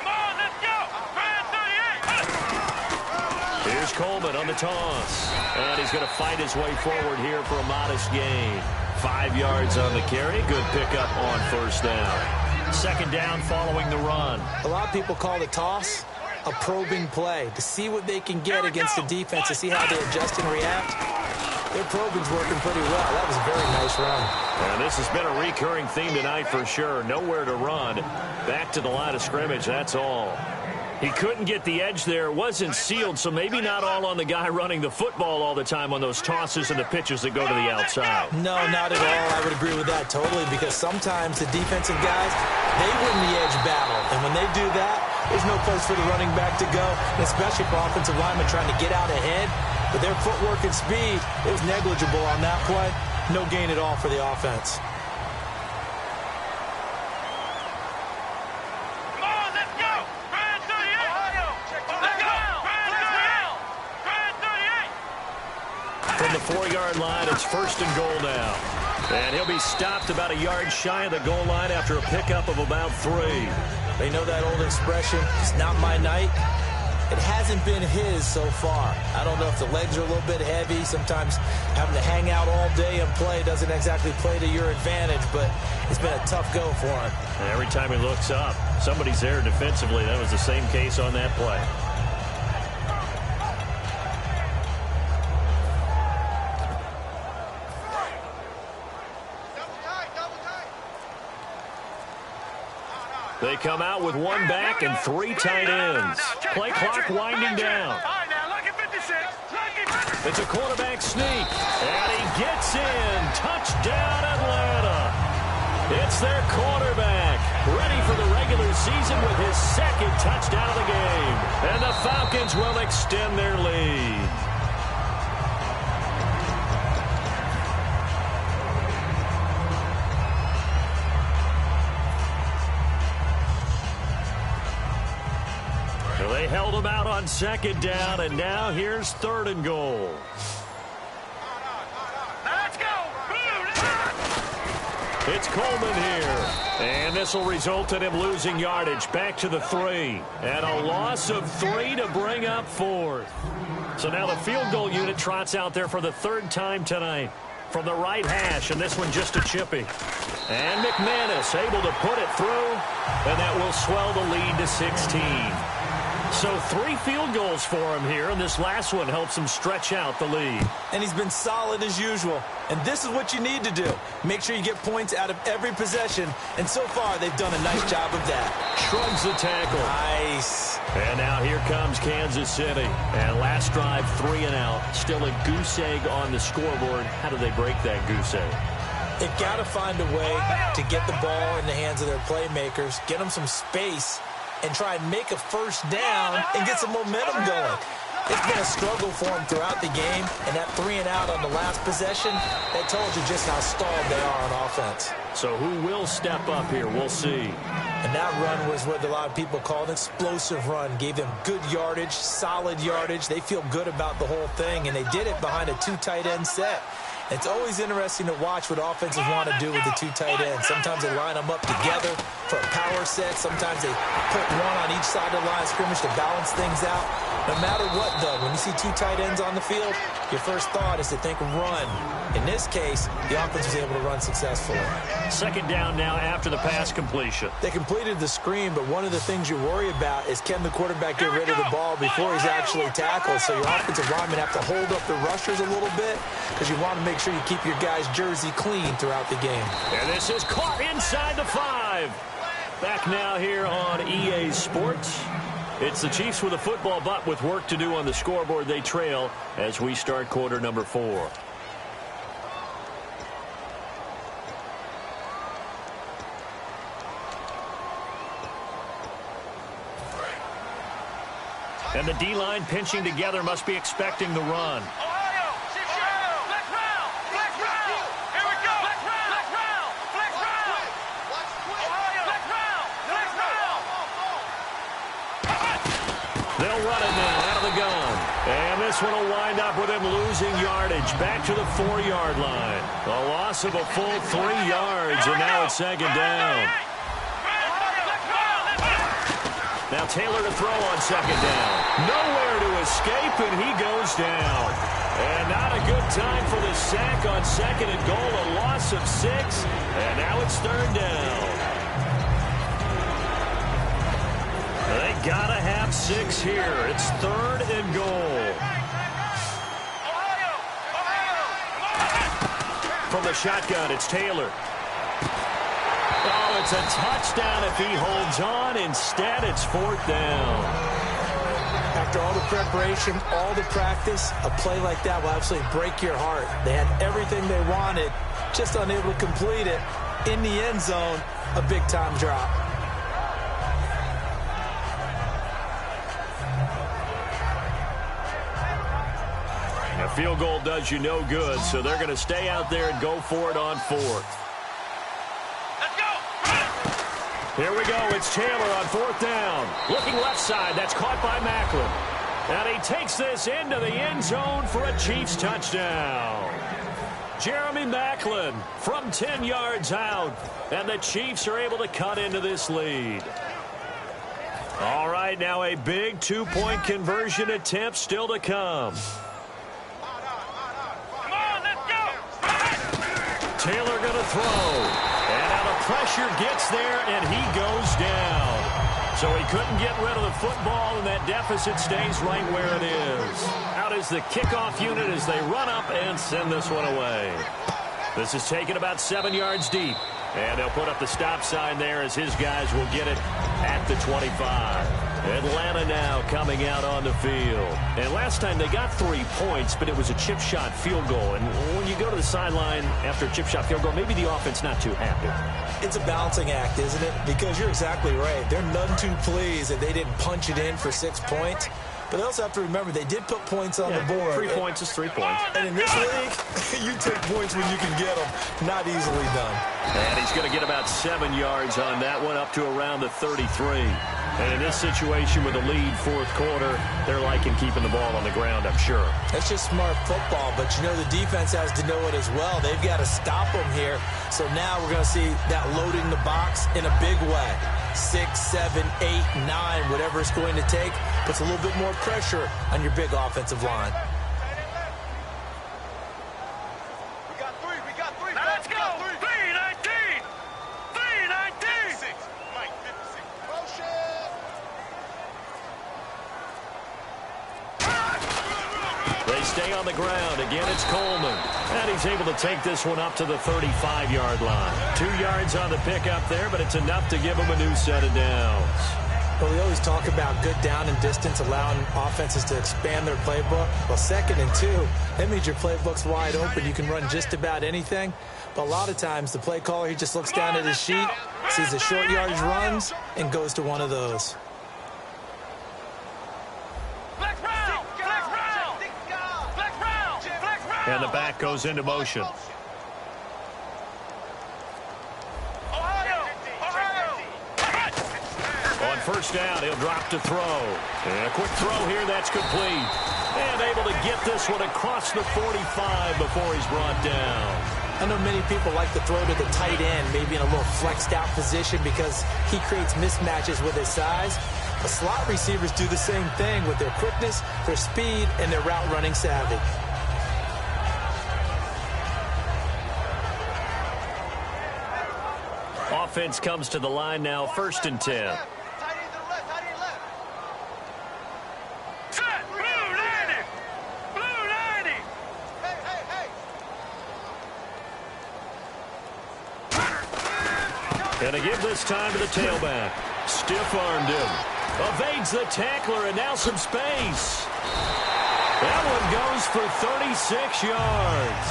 Come on, let's go. Here's Coleman on the toss. And he's going to fight his way forward here for a modest gain. 5 yards on the carry. Good pickup on 1st down. Second down following the run. A lot of people call the toss a probing play to see what they can get against the defense, to see how they adjust and react. Their probing's working pretty well. That was a very nice run. And this has been a recurring theme tonight for sure. Nowhere to run. Back to the line of scrimmage, that's all. He couldn't get the edge there. It wasn't sealed, so maybe not all on the guy running the football all the time on those tosses and the pitches that go to the outside. No, not at all. I would agree with that totally, because sometimes the defensive guys, they win the edge battle. And when they do that, there's no place for the running back to go, especially for offensive linemen trying to get out ahead. But their footwork and speed, it was negligible on that play. No gain at all for the offense. From the 4-yard line, it's 1st and goal now. And he'll be stopped about a yard shy of the goal line after a pickup of about 3. They know that old expression, it's not my night. It hasn't been his so far. I don't know if the legs are a little bit heavy. Sometimes having to hang out all day and play doesn't exactly play to your advantage, but it's been a tough go for him. And every time he looks up, somebody's there defensively. That was the same case on that play. They come out with 1 back and 3 tight ends. Play clock winding down. It's a quarterback sneak, and he gets in. Touchdown, Atlanta. It's their quarterback, ready for the regular season with his 2nd touchdown of the game. And the Falcons will extend their lead. They held him out on 2nd down, and now here's 3rd and goal. Let's go. It's Coleman here. And this will result in him losing yardage back to the 3. And a loss of 3 to bring up 4th. So now the field goal unit trots out there for the 3rd time tonight. From the right hash, and this one just a chippy. And McManus able to put it through, and that will swell the lead to 16. So 3 field goals for him here, and this last one helps him stretch out the lead. And he's been solid as usual. And this is what you need to do. Make sure you get points out of every possession. And so far, they've done a nice job of that. Shrugs the tackle. Nice. And now here comes Kansas City. And last drive, 3 and out. Still a goose egg on the scoreboard. How do they break that goose egg? They've got to find a way to get the ball in the hands of their playmakers, get them some space, and try and make a first down and get some momentum going. It's been a struggle for them throughout the game, and that 3-and-out on the last possession, that told you just how stalled they are on offense. So who will step up here? We'll see. And that run was what a lot of people call an explosive run. Gave them good yardage, solid yardage. They feel good about the whole thing, and they did it behind a 2 tight end set. It's always interesting to watch what offenses want to do with the 2 tight ends. Sometimes they line them up together for a power set. Sometimes they put one on each side of the line of scrimmage to balance things out. No matter what, though, when you see 2 tight ends on the field, your first thought is to think run. In this case, the offense was able to run successfully. Second down now after the pass completion. They completed the screen, but one of the things you worry about is can the quarterback get rid of the ball before he's actually tackled? So your offensive linemen have to hold up the rushers a little bit because you want to make sure you keep your guy's jersey clean throughout the game. And this is caught inside the 5. Back now here on EA Sports. It's the Chiefs with a football, but with work to do on the scoreboard. They trail as we start quarter number 4. And the D-line pinching together must be expecting the run. They'll run it now out of the gun. And this one will wind up with him losing yardage back to the 4-yard line. A loss of a full 3 yards, and now it's second down. Now Taylor to throw on second down. Nowhere to escape, and he goes down. And not a good time for the sack on second and goal. A loss of 6, and now it's third down. They gotta have 6 here. It's third and goal. From the shotgun, it's Taylor. Oh, it's a touchdown if he holds on. Instead, it's fourth down. After all the preparation, all the practice, a play like that will absolutely break your heart. They had everything they wanted, just unable to complete it. In the end zone, a big-time drop. A field goal does you no good, so they're going to stay out there and go for it on 4th. Let's go! Here we go. It's Taylor on 4th down. Looking left side. That's caught by Macklin. And he takes this into the end zone for a Chiefs touchdown. Jeremy Macklin from 10 yards out. And the Chiefs are able to cut into this lead. All right, now a big 2-point conversion attempt still to come. Taylor going to throw. And now the pressure gets there, and he goes down. So he couldn't get rid of the football, and that deficit stays right where it is. Out is the kickoff unit as they run up and send this one away. This is taken about 7 yards deep. And they'll put up the stop sign there as his guys will get it at the 25. Atlanta now coming out on the field. And last time they got 3 points, but it was a chip shot field goal. And when you go to the sideline after a chip shot field goal, maybe the offense not too happy. It's a balancing act, isn't it? Because you're exactly right. They're none too pleased that they didn't punch it in for 6 points. But they also have to remember they did put points on the board. 3 points is 3 points. And in this league, you take points when you can get them. Not easily done. And he's going to get about 7 yards on that one, up to around the 33. And in this situation with the lead 4th quarter, they're liking keeping the ball on the ground, I'm sure. That's just smart football, but you know the defense has to know it as well. They've got to stop them here. So now we're going to see that loading the box in a big way. 6, 7, 8, 9, whatever it's going to take, puts a little bit more pressure on your big offensive line. We got three. Let's go. 3-19. 3-19. Mike, 56. Motion. They stay on the ground. Again, it's Coleman. And he's able to take this one up to the 35-yard line. 2 yards on the pickup there, but it's enough to give him a new set of downs. Well, we always talk about good down and distance, allowing offenses to expand their playbook. Well, 2nd and 2, that means your playbook's wide open. You can run just about anything. But a lot of times, the play caller, he just looks down at his sheet, sees the short yardage runs, and goes to one of those. And the back goes into motion. On first down, he'll drop to throw. And a quick throw here, that's complete. And able to get this one across the 45 before he's brought down. I know many people like to throw to the tight end, maybe in a little flexed out position because he creates mismatches with his size. The slot receivers do the same thing with their quickness, their speed, and their route running savvy. Offense comes to the line now, 1st and 10. And a give this time to the tailback. Stiff-armed him. Evades the tackler, and now some space. That one goes for 36 yards.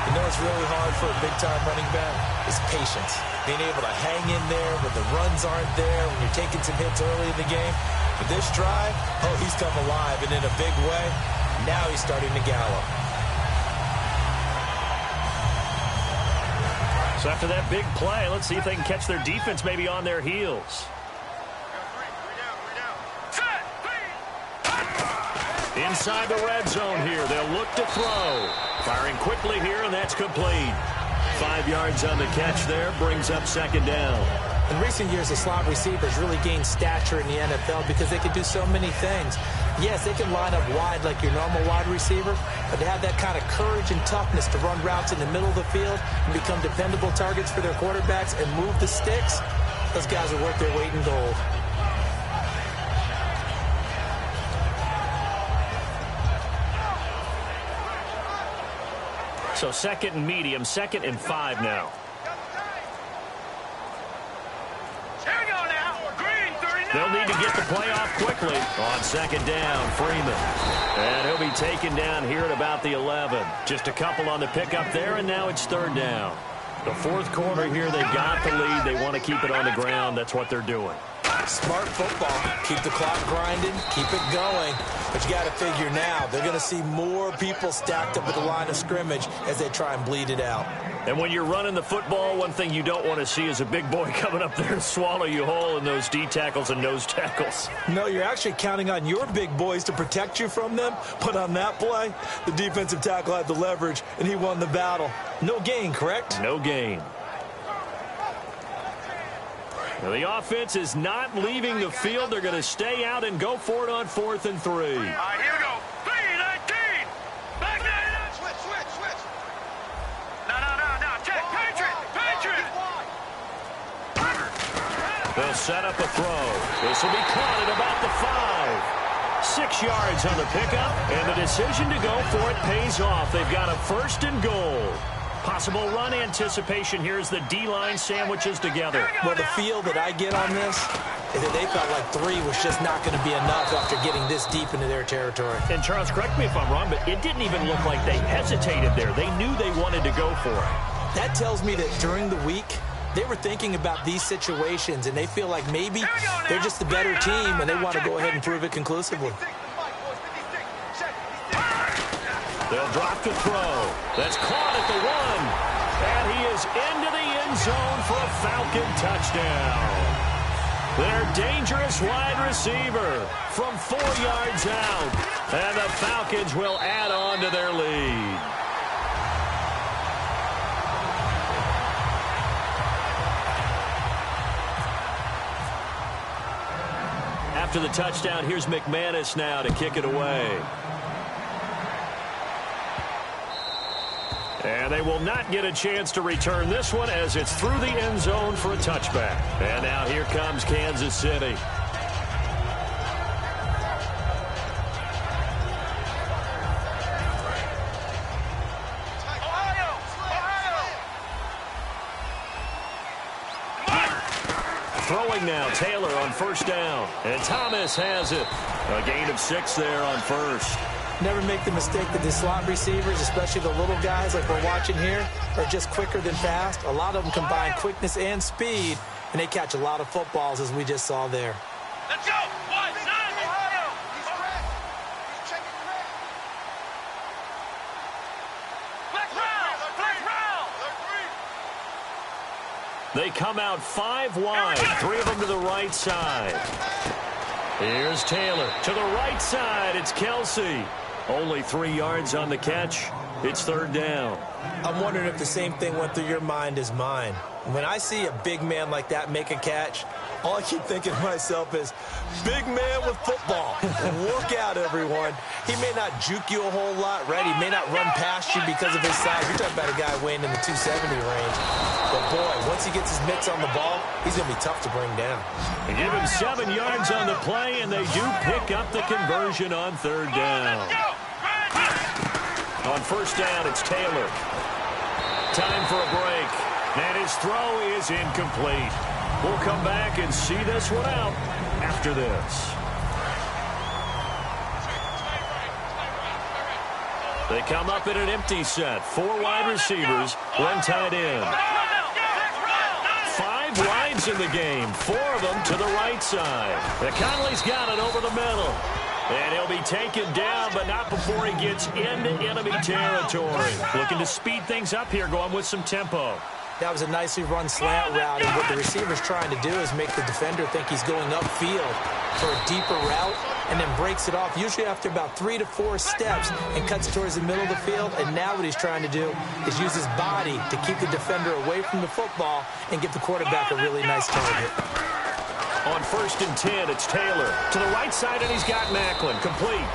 You know what's really hard for a big-time running back is patience. Being able to hang in there when the runs aren't there, when you're taking some hits early in the game. But this drive, oh, he's come alive, and in a big way. Now he's starting to gallop. So after that big play, let's see if they can catch their defense maybe on their heels. Inside the red zone here, they'll look to throw. Firing quickly here, and that's complete. 5 yards on the catch there, brings up 2nd down. In recent years, the slot receivers really gained stature in the NFL because they can do so many things. Yes, they can line up wide like your normal wide receiver, but to have that kind of courage and toughness to run routes in the middle of the field and become dependable targets for their quarterbacks and move the sticks, those guys are worth their weight in gold. So 2nd and medium, 2nd and 5 now. They'll need to get the play off quickly. On 2nd down, Freeman. And he'll be taken down here at about the 11. Just a couple on the pickup there, and now it's 3rd down. The 4th quarter here, they've got the lead. They want to keep it on the ground. That's what they're doing. Smart football. Keep the clock grinding. Keep it going. But you got to figure now, they're going to see more people stacked up at the line of scrimmage as they try and bleed it out. And when you're running the football, one thing you don't want to see is a big boy coming up there and swallow you whole in those D tackles and nose tackles. No, you're actually counting on your big boys to protect you from them. But on that play, the defensive tackle had the leverage, and he won the battle. No gain, correct? No gain. Now the offense is not leaving the field. They're going to stay out and go for it on 4th and 3. All right, here we go. 3-19. Back there. Switch. No. Check. Patriot. They'll set up a throw. This will be caught at about the 5. 6 yards on the pickup, and the decision to go for it pays off. They've got a 1st and goal. Possible run anticipation here as the D-line sandwiches together. Well, the feel that I get on this is that they felt like 3 was just not going to be enough after getting this deep into their territory. And Charles, correct me if I'm wrong, but it didn't even look like they hesitated there. They knew they wanted to go for it. That tells me that during the week, they were thinking about these situations, and they feel like maybe they're just the better team, and they want to go ahead and prove it conclusively. They'll drop to throw. That's caught at the 1. And he is into the end zone for a Falcon touchdown. Their dangerous wide receiver from 4 yards out. And the Falcons will add on to their lead. After the touchdown, here's McManus now to kick it away. And they will not get a chance to return this one as it's through the end zone for a touchback. And now here comes Kansas City. Throwing now, Taylor on 1st down. And Thomas has it. A gain of 6 there on 1st. Never make the mistake that the slot receivers, especially the little guys like we're watching here, are just quicker than fast. A lot of them combine quickness and speed, and they catch a lot of footballs, as we just saw there. Let's go. 1-9. Ohio. They come out 5 wide, 3 of them to the right side. Here's Taylor to the right side. It's Kelsey. Only 3 yards on the catch. It's 3rd down. I'm wondering if the same thing went through your mind as mine. When I see a big man like that make a catch, all I keep thinking to myself is, big man with football. Look out, everyone. He may not juke you a whole lot, right? He may not run past you because of his size. You're talking about a guy weighing in the 270 range. But, boy, once he gets his mitts on the ball, he's going to be tough to bring down. They give him 7 yards on the play, and they do pick up the conversion on 3rd down. On 1st down, it's Taylor. Time for a break. And his throw is incomplete. We'll come back and see this one out after this. They come up in an empty set. 4 wide receivers, 1 tight end. 5 wides in the game, 4 of them to the right side. Conley's got it over the middle. And he'll be taken down, but not before he gets into enemy territory. Looking to speed things up here, going with some tempo. That was a nicely run slant route, and what the receiver's trying to do is make the defender think he's going upfield for a deeper route, and then breaks it off, usually after about 3 to 4 steps, and cuts towards the middle of the field. And now what he's trying to do is use his body to keep the defender away from the football and give the quarterback a really nice target. On 1st and 10, it's Taylor to the right side, and he's got Macklin complete.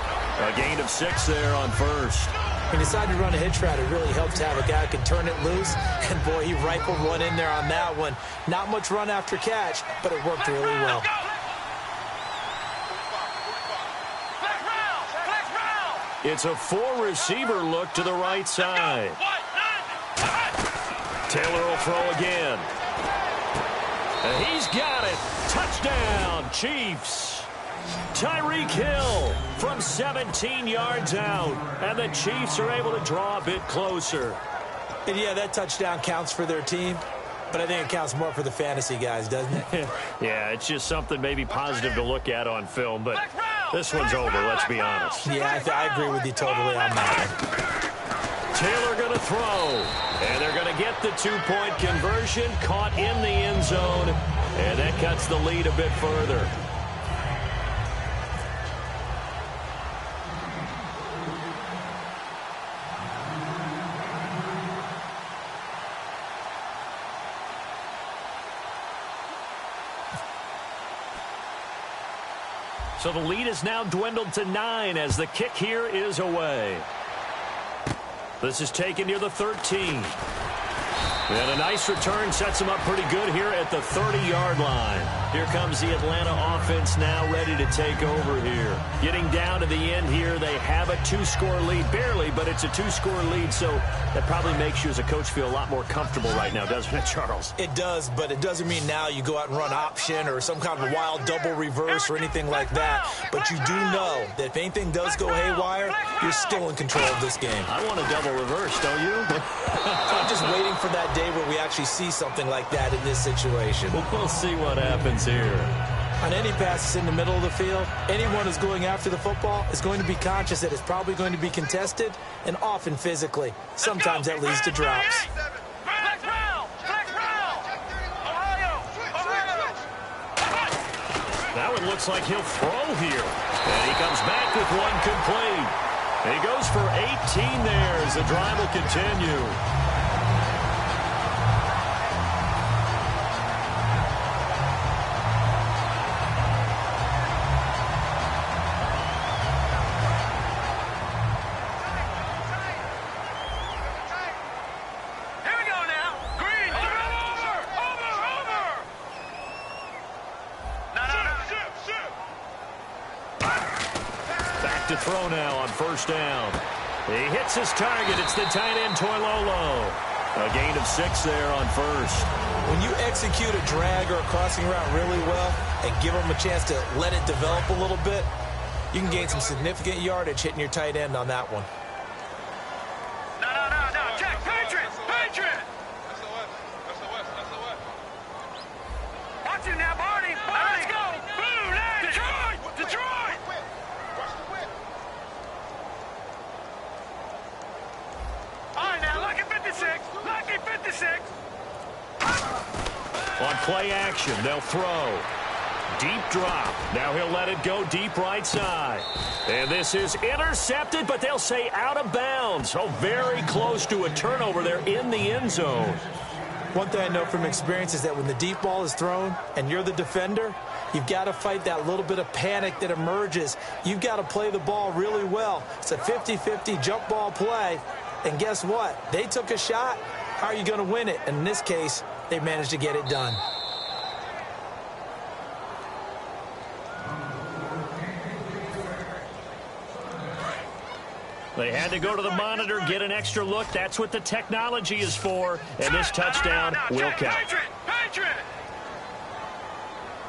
A gain of 6 there on 1st. He decided to run a hitch route. It really helps to have a guy who can turn it loose. And, boy, he rifled one in there on that one. Not much run after catch, but it worked really well. It's a 4-receiver look to the right side. Taylor will throw again. And he's got it. Touchdown, Chiefs. Tyreek Hill from 17 yards out. And the Chiefs are able to draw a bit closer. And, yeah, that touchdown counts for their team. But I think it counts more for the fantasy guys, doesn't it? Yeah, it's just something maybe positive to look at on film. But this one's over, let's be honest. Yeah, I agree with you totally on that one. Taylor going to throw. And they're going to get the 2-point conversion. Caught in the end zone. And that cuts the lead a bit further. So the lead is now dwindled to 9 as the kick here is away. This is taken near the 13. And a nice return sets them up pretty good here at the 30-yard line. Here comes the Atlanta offense now ready to take over here. Getting down to the end here, they have a 2-score lead. Barely, but it's a 2-score lead, so that probably makes you as a coach feel a lot more comfortable right now, doesn't it, Charles? It does, but it doesn't mean now you go out and run option or some kind of wild double reverse or anything like that. But you do know that if anything does go haywire, you're still in control of this game. I want a double reverse, don't you? I'm just waiting for that day where we actually see something like that in this situation. We'll see what happens here. On any passes in the middle of the field, anyone who's going after the football is going to be conscious that it's probably going to be contested and often physically. Sometimes that leads to drops. That one looks like he'll throw here. And he comes back with one complete. And he goes for 18 there as the drive will continue. To throw now on 1st down. He hits his target. It's the tight end, Toilolo. A gain of 6 there on 1st. When you execute a drag or a crossing route really well and give them a chance to let it develop a little bit, you can gain some significant yardage hitting your tight end on that one. No. Check. Patriot. Watch it now, Barney. Let's go. Boom. Detroit. All right, now, lucky 56. Play action. They'll throw. Deep drop. Now he'll let it go deep right side. And this is intercepted, but they'll say out of bounds. Oh, very close to a turnover there in the end zone. One thing I know from experience is that when the deep ball is thrown and you're the defender, you've got to fight that little bit of panic that emerges. You've got to play the ball really well. It's a 50-50 jump ball play. And guess what? They took a shot. How are you going to win it? And in this case, they managed to get it done. They had to go to the monitor, get an extra look. That's what the technology is for. And this touchdown will count. Patriot!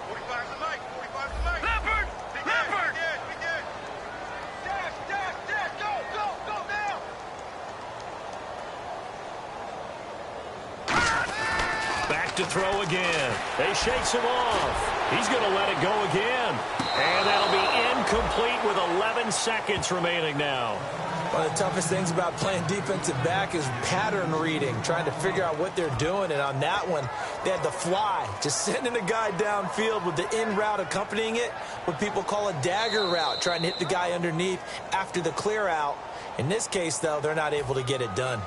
45's the light. 45's the light. Leopard! Leopard! We did. Dash. Go now. Back to throw again. They shakes him off. He's going to let it go again. And that'll be incomplete with 11 seconds remaining now. One of the toughest things about playing defensive back is pattern reading, trying to figure out what they're doing. And on that one, they had the fly, just sending a guy downfield with the in route accompanying it, what people call a dagger route, trying to hit the guy underneath after the clear out. In this case, though, they're not able to get it done.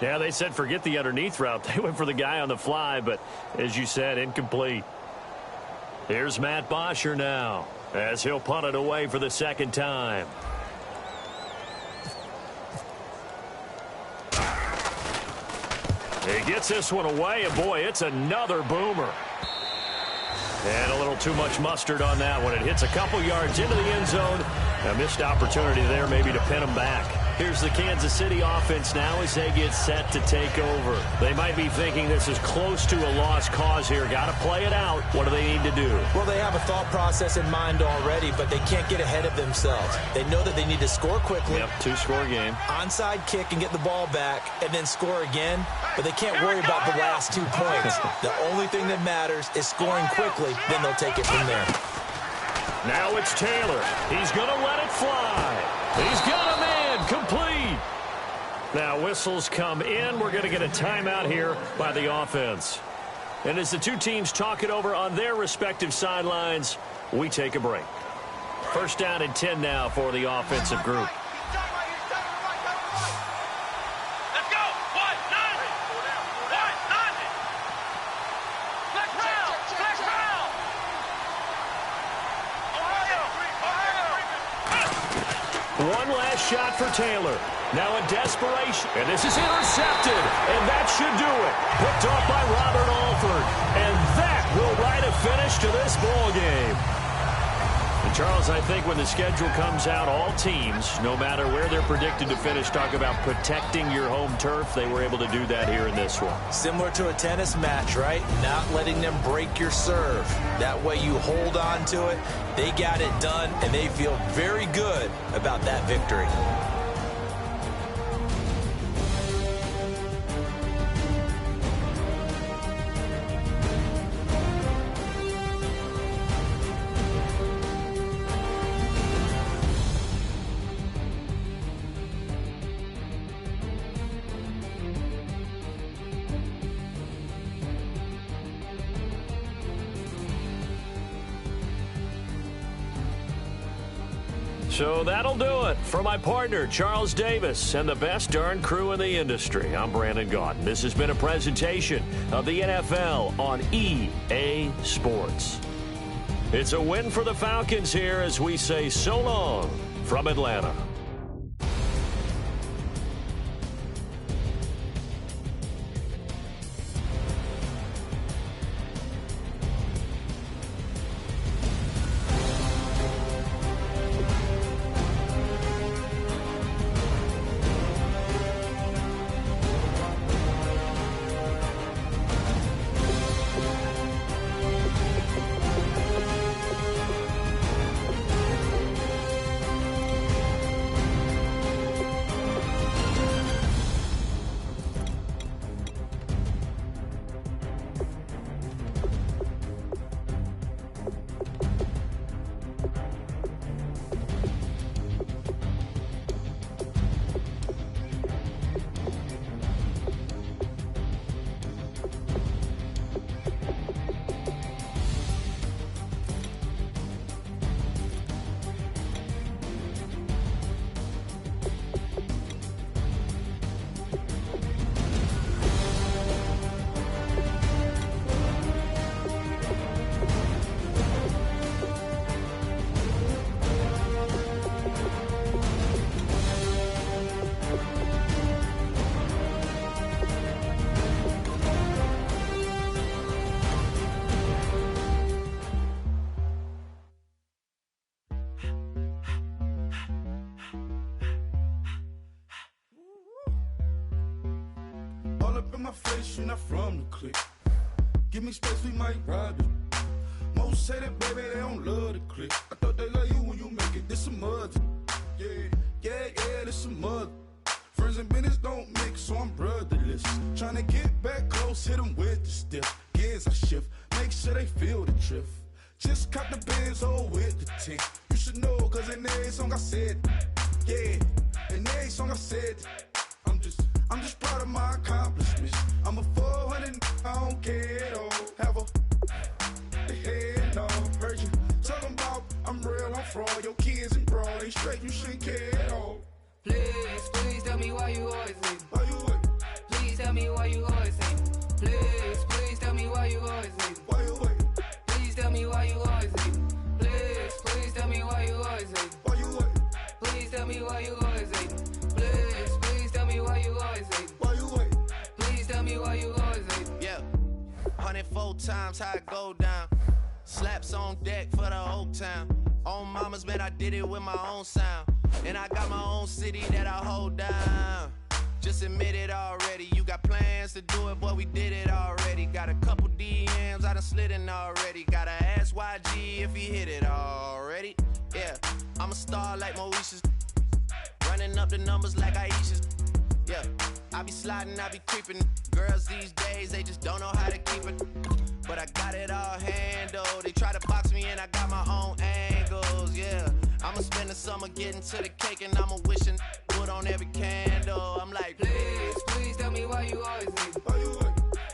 Yeah, they said forget the underneath route. They went for the guy on the fly, but as you said, incomplete. Here's Matt Bosher now, as he'll punt it away for the second time. He gets this one away, and boy, it's another boomer. And a little too much mustard on that one. It hits a couple yards into the end zone. A missed opportunity there maybe to pin him back. Here's the Kansas City offense now as they get set to take over. They might be thinking this is close to a lost cause here. Got to play it out. What do they need to do? Well, they have a thought process in mind already, but they can't get ahead of themselves. They know that they need to score quickly. Yep, two-score game. Onside kick and get the ball back and then score again, but they can't worry about the last 2 points. The only thing that matters is scoring quickly, then they'll take it from there. Now it's Taylor. He's going to let it fly. He's got a man complete. Now whistles come in. We're going to get a timeout here by the offense. And as the two teams talk it over on their respective sidelines, we take a break. First down and 10 now for the offensive group. Let's go. What? Nothing. What? Nothing. Flex round. Flex round. One last shot for Taylor. Now a desperation. And this is intercepted. And that should do it. Picked off by Robert Alford. And that will write a finish to this ball game. And Charles, I think when the schedule comes out, all teams, no matter where they're predicted to finish, talk about protecting your home turf. They were able to do that here in this one. Similar to a tennis match, right? Not letting them break your serve. That way you hold on to it. They got it done, and they feel very good about that victory. So that'll do it for my partner, Charles Davis, and the best darn crew in the industry. I'm Brandon Gaudin. This has been a presentation of the NFL on EA Sports. It's a win for the Falcons here as we say so long from Atlanta. up in my face, you're not from the clique. Give me space, we might ride it. Most say that, baby, they don't love the clique. I thought they love you when you make it. This some mud. Yeah, this some mud. Friends and business don't mix, so I'm brotherless. Tryna get back close, hit them with the stiff. Gears I shift, make sure they feel the drift. Just cop the Benz, oh, with the tick. You should know, cause in every song I said, yeah, in every song I said, I'm just proud of my accomplishments. I'm a 400, I don't care at all. Have a head, no, heard you talking about I'm real, I'm fraud. Your kids and broad, they straight, you shouldn't care at all. Please tell me why you always leave. Why you wait? Please tell me why you always leave. Please tell me why you always leave. Why you wait? Please tell me why you always leave. Please tell me why you always leave. Why you wait? Please tell me why you always leave. Please tell me why you always leave. Why you wait? Please tell me why you always leave. Yeah, 104 times how it go down. Slaps on deck for the whole town. On mama's man, I did it with my own sound. And I got my own city that I hold down. Just admit it already. You got plans to do it, boy, we did it already. Got a couple DMs, I done slid in already. Gotta ask YG if he hit it already. Yeah, I'm a star like Moesha's. Running up the numbers like Aisha's. Yeah, I be sliding, I be creeping. Girls these days, they just don't know how to keep it. But I got it all handled. They try to box me in, I got my own angles, yeah. I'ma spend the summer getting to the cake and I'ma wishing wood on every candle. I'm like, Please tell me why you always leave. Why you wait?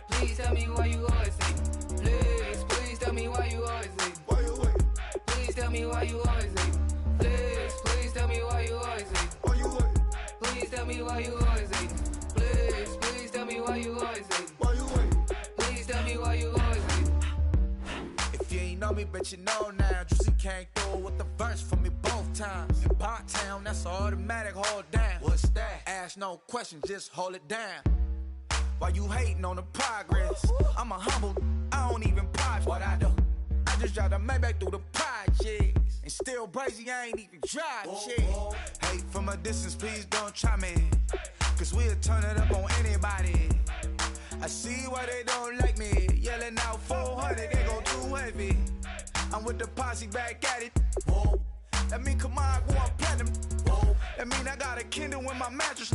Please tell me why you always leave. Please tell me why you always leave. Why you wait? Please tell me why you always leave. Please tell me why you always leave. Why you wait? Please tell me why you always leave. Please tell me why you always leave. Why you wait? Please tell me why you always leave. If you ain't know me, bet you know now. Juicy came through with the verse for me both times. In Pot Town, that's automatic, hold down. What's that? Ask no questions, just hold it down. Why you hating on the progress? I'm a humble, I don't even pride what I do. I just drive the Maybach through the projects. And still brazy, I ain't even drive shit. Hate from a distance, please don't try me. Cause we'll turn it up on anybody. I see why they don't like me. Yelling out 400, they go too heavy. I'm with the posse back at it. Whoa. That mean come on, go on platinum. Whoa. That mean I got a Kindle in my mattress.